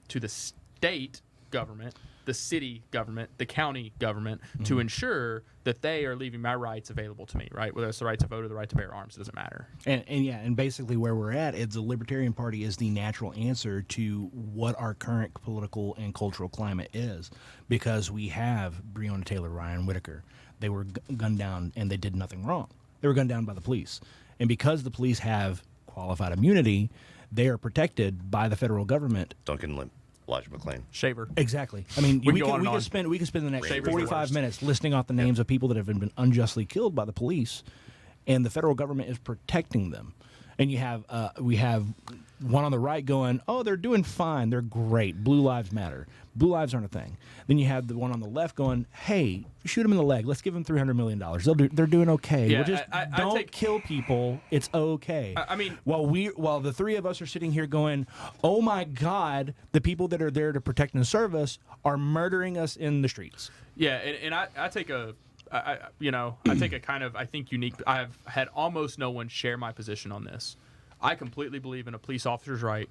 to the state government, the city government, the county government, to ensure that they are leaving my rights available to me, right? Whether it's the right to vote or the right to bear arms, it doesn't matter. And basically where we're at is the Libertarian Party is the natural answer to what our current political and cultural climate is, because we have Breonna Taylor, Ryan Whitaker. They were gunned down and they did nothing wrong. They were gunned down by the police. And because the police have qualified immunity, they are protected by the federal government. Duncan Limp, Elijah McClain. Shaver. Exactly. I mean, We we can go on and on. can spend the next Shaver's the 45 worst. minutes listing off the names of people that have been unjustly killed by the police, and the federal government is protecting them. And you have we have one on the right going, "Oh, they're doing fine. They're great. Blue lives matter. Blue lives aren't a thing." Then you have the one on the left going, "Hey, shoot them in the leg. Let's give them $300 million. They're doing okay. Yeah, We'll just I don't take- kill people. It's okay." I mean- while the three of us are sitting here going, "Oh my God, the people that are there to protect and serve us are murdering us in the streets." Yeah, and I take a, I take a kind of, I think, unique. I've had almost no one share my position on this. I completely believe in a police officer's right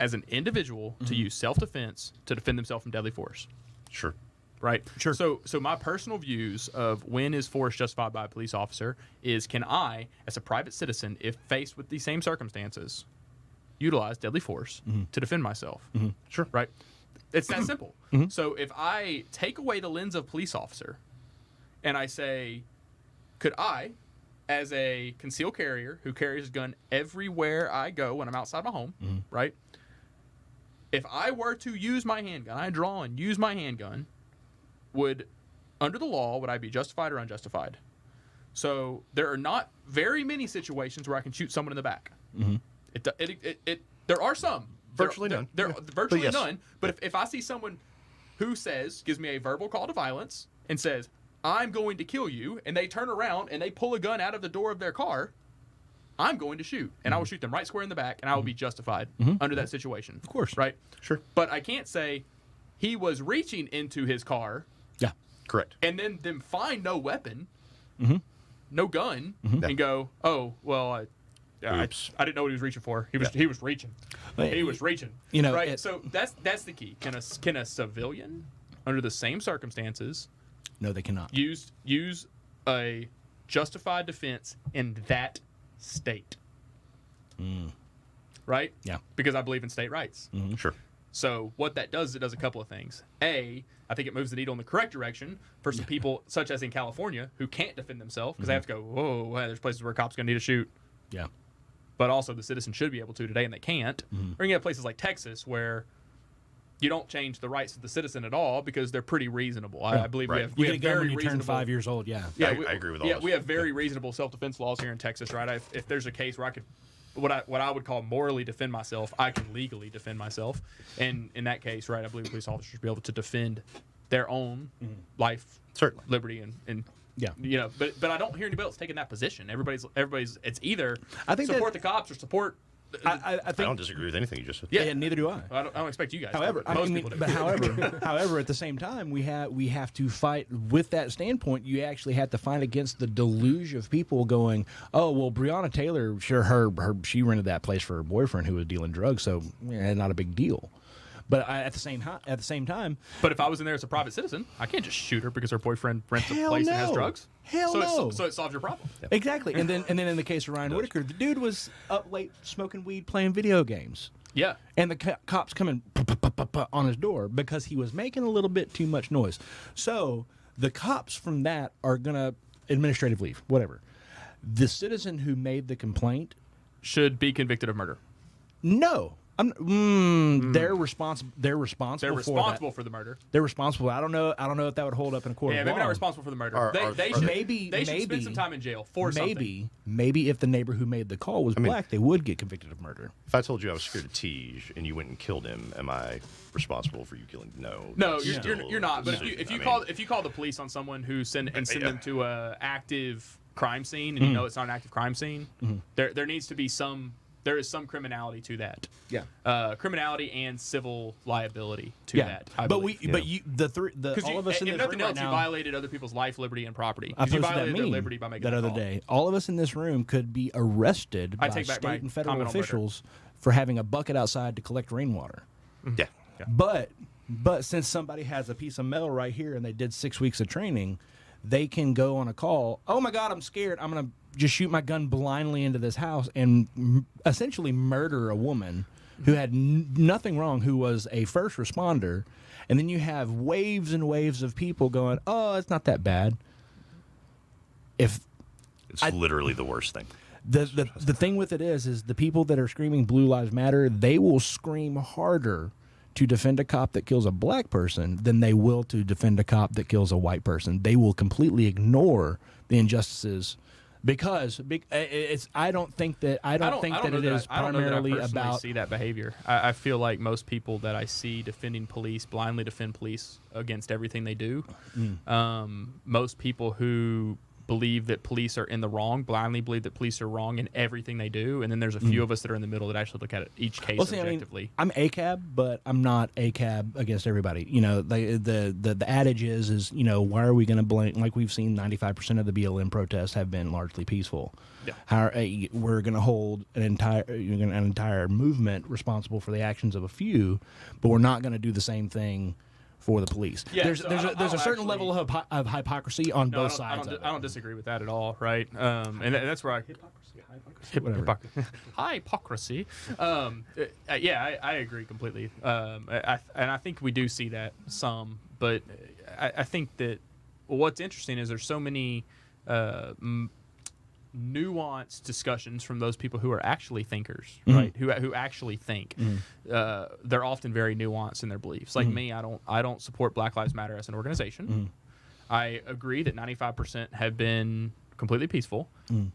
as an individual to use self-defense to defend themselves from deadly force. Sure. Right. Sure. So my personal views of when is force justified by a police officer is, can I, as a private citizen, if faced with the same circumstances, utilize deadly force to defend myself? Sure. Right. It's that simple. So if I take away the lens of police officer and I say, could I, as a concealed carrier who carries a gun everywhere I go when I'm outside my home, right? If I were to use my handgun, I draw and use my handgun, would under the law, would I be justified or unjustified? So there are not very many situations where I can shoot someone in the back. There are some. Virtually none. There virtually But yes. none. But if I see someone who gives me a verbal call to violence and says, I'm going to kill you, and they turn around and they pull a gun out of the door of their car, I'm going to shoot. And I will shoot them right square in the back, and I will be justified under that situation. Of course. Right? Sure. But I can't say he was reaching into his car Yeah. Correct. and then them find no weapon, no gun, and go, oh, well, I didn't know what he was reaching for. He was reaching. He was reaching. You know, right? So that's the key. Can a civilian, under the same circumstances, No, they cannot. use a justified defense in that state? Right? Yeah. Because I believe in state rights. Sure. So what that does, it does a couple of things. I think it moves the needle in the correct direction for some people, such as in California, who can't defend themselves because they have to go, whoa, there's places where cops are going to need to shoot. Yeah. But also the citizen should be able to today, and they can't. Or you have places like Texas where you don't change the rights of the citizen at all because they're pretty reasonable. I believe Right. we You have get a gun very when you turn reasonable. 5 years old. Yeah. Yeah, I agree with all Yeah, this. we have very reasonable self-defense laws here in Texas, right? If there's a case where I could, what I would call morally defend myself, I can legally defend myself. And in that case, right, I believe police officers should be able to defend their own life, Certainly. liberty, and Yeah. you know. But I don't hear anybody else taking that position. Everybody's. It's either I think support the cops or support. I I think. don't disagree with anything you just said. Yeah. Yeah, neither do I. I don't expect you guys. to, However, but most people do. however, at the same time, we have to fight with that standpoint. You actually have to fight against the deluge of people going, "Oh, well, Breonna Taylor, sure, she rented that place for her boyfriend who was dealing drugs, so not a big deal." But at the same time, But if I was in there as a private citizen, I can't just shoot her because her boyfriend rents a Hell place and has no. drugs. Hell so no. So it solves your problem. exactly, and then in the case of Ryan Whitaker, the dude was up late smoking weed, playing video games. Yeah. And the cops come in on his door because he was making a little bit too much noise. So the cops from that are going to administrative leave, whatever. The citizen who made the complaint, Should be convicted of murder. no. They're responsible. They're responsible. They're for responsible that. for the murder. They're responsible. I don't know if that would hold up in a court. Yeah, of maybe law. not responsible for the murder. Are They they- should, Maybe they should spend some time in jail for something. Maybe if the neighbor who made the call was black, they would get convicted of murder. If I told you I was scared of Tej and you went and killed him, am I responsible for you killing? No. No, That's you're still not. But a if you decision. call the police on someone who send Yeah. them to a active crime scene and you know it's not an active crime scene, there needs to be there is some criminality to that. Yeah. Criminality and civil liability to that. I but believe. all of us in if this nothing room else, right you now, violated other people's life, liberty, and property. I 'Cause you posted that violated their meme liberty by making that other call. day. All of us in this room could be arrested I by take back state my and federal comment on murder. officials for having a bucket outside to collect rainwater. Yeah. But since somebody has a piece of metal right here and they did 6 weeks of training, they can go on a call. Oh my God, I'm scared. I'm gonna just shoot my gun blindly into this house and essentially murder a woman who had nothing wrong, who was a first responder. And then you have waves and waves of people going, "Oh, it's not that bad." If It's literally the worst thing. the thing with it is the people that are screaming Blue Lives Matter, they will scream harder to defend a cop that kills a black person than they will to defend a cop that kills a white person. They will completely ignore the injustices because it's. I don't think that it is primarily about. See that behavior. I feel like most people that I see defending police blindly defend police against everything they do. Most people who believe that police are in the wrong blindly believe that police are wrong in everything they do, and then there's a few of us that are in the middle that actually look at it, each case objectively. I'm ACAB, but I'm not ACAB against everybody. You know, the adage is why are we going to blame? Like we've seen, 95% of the BLM protests have been largely peaceful. Yeah. We're going to hold an entire movement responsible for the actions of a few, but we're not going to do the same thing for the police. Yeah, there's so a certain level of hypocrisy on both sides. I don't disagree with that at all, right? And that's where hypocrisy. Yeah, I agree completely. And I think we do see that some, but I think that what's interesting is there's so many nuanced discussions from those people who are actually thinkers, right? Who actually think. They're often very nuanced in their beliefs. Like me, I don't support Black Lives Matter as an organization. I agree that 95% have been completely peaceful.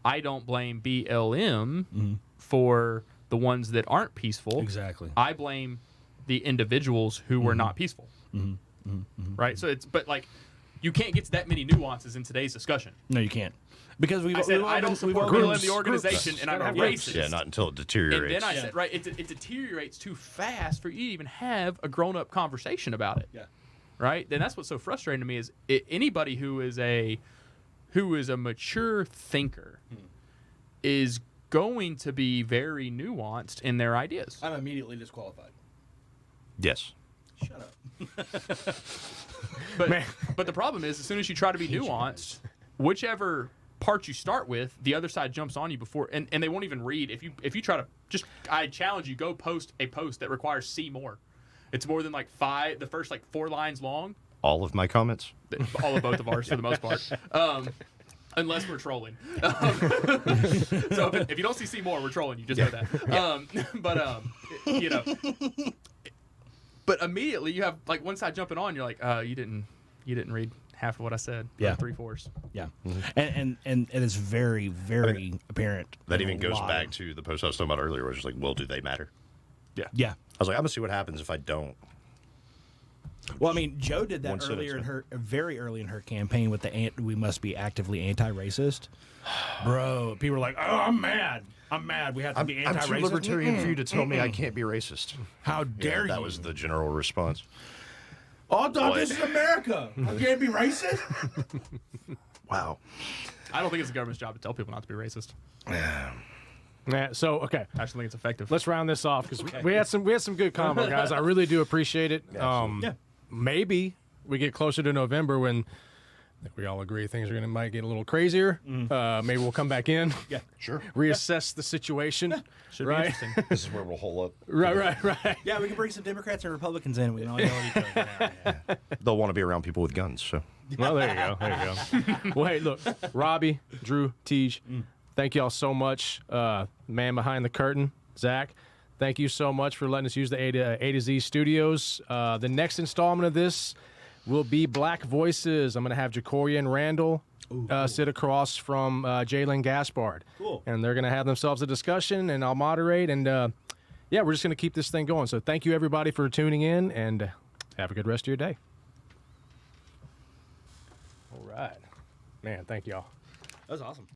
I don't blame BLM for the ones that aren't peaceful. Exactly. I blame the individuals who were not peaceful. Right? So but like, you can't get to that many nuances in today's discussion. No, you can't. Because I said, I don't support BLM, the organization, and I'm a racist. Yeah, not until it And deteriorates. then I said, right, it deteriorates too fast for you to even have a grown-up conversation about it. Yeah. Right? Then that's what's so frustrating to me is anybody who is a mature thinker is going to be very nuanced in their ideas. I'm immediately disqualified. Yes. Shut up. But the problem is, as soon as you try to be nuanced, whichever part you start with, the other side jumps on you before, and they won't even read. If you try to I challenge you, go post a post that requires see more. It's more than like the first 4 lines long. All of my comments? All of both of ours for the most part. Unless we're trolling. So if you don't see more, we're trolling. You just know that. You know, but immediately you have one side jumping on. You're like, you didn't read half of what I said. Yeah. 3/4. Yeah. And it is very, very apparent. That even goes back to the post I was talking about earlier, where it's just like, well, do they matter? Yeah. I was like, I'm going to see what happens if I don't. Well, I mean, Joe did that One earlier sentence, very early in her campaign with the we must be actively anti-racist. Bro, people were like, "Oh, I'm mad. We have to be anti-racist." I'm too libertarian for you to tell me I can't be racist. How dare you? That was the general response. Oh, dog, this is America. I can't be racist. Wow. I don't think it's the government's job to tell people not to be racist. Yeah, so okay, I actually think it's effective. let's round this off because we had some good combo, guys. I really do appreciate it. Yeah. Maybe we get closer to November when I think we all agree things might get a little crazier. Maybe we'll come back in. Yeah. Sure. Reassess the situation. Should right? be interesting. This is where we'll hole up. Right. Yeah, we can bring some Democrats and Republicans in. We can all yell at each other. Yeah. They'll want to be around people with guns, so. Well, there you go. Well, hey, look, Robbie, Drew, Tej, thank you all so much. Man behind the curtain, Zach, thank you so much for letting us use the A to Z studios. The next installment of this will be Black Voices. I'm going to have Jacoria and Randall sit across from Jalen Gaspard. Cool. And they're going to have themselves a discussion, and I'll moderate. And, yeah, we're just going to keep this thing going. So thank you, everybody, for tuning in, and have a good rest of your day. All right. Man, thank y'all. That was awesome.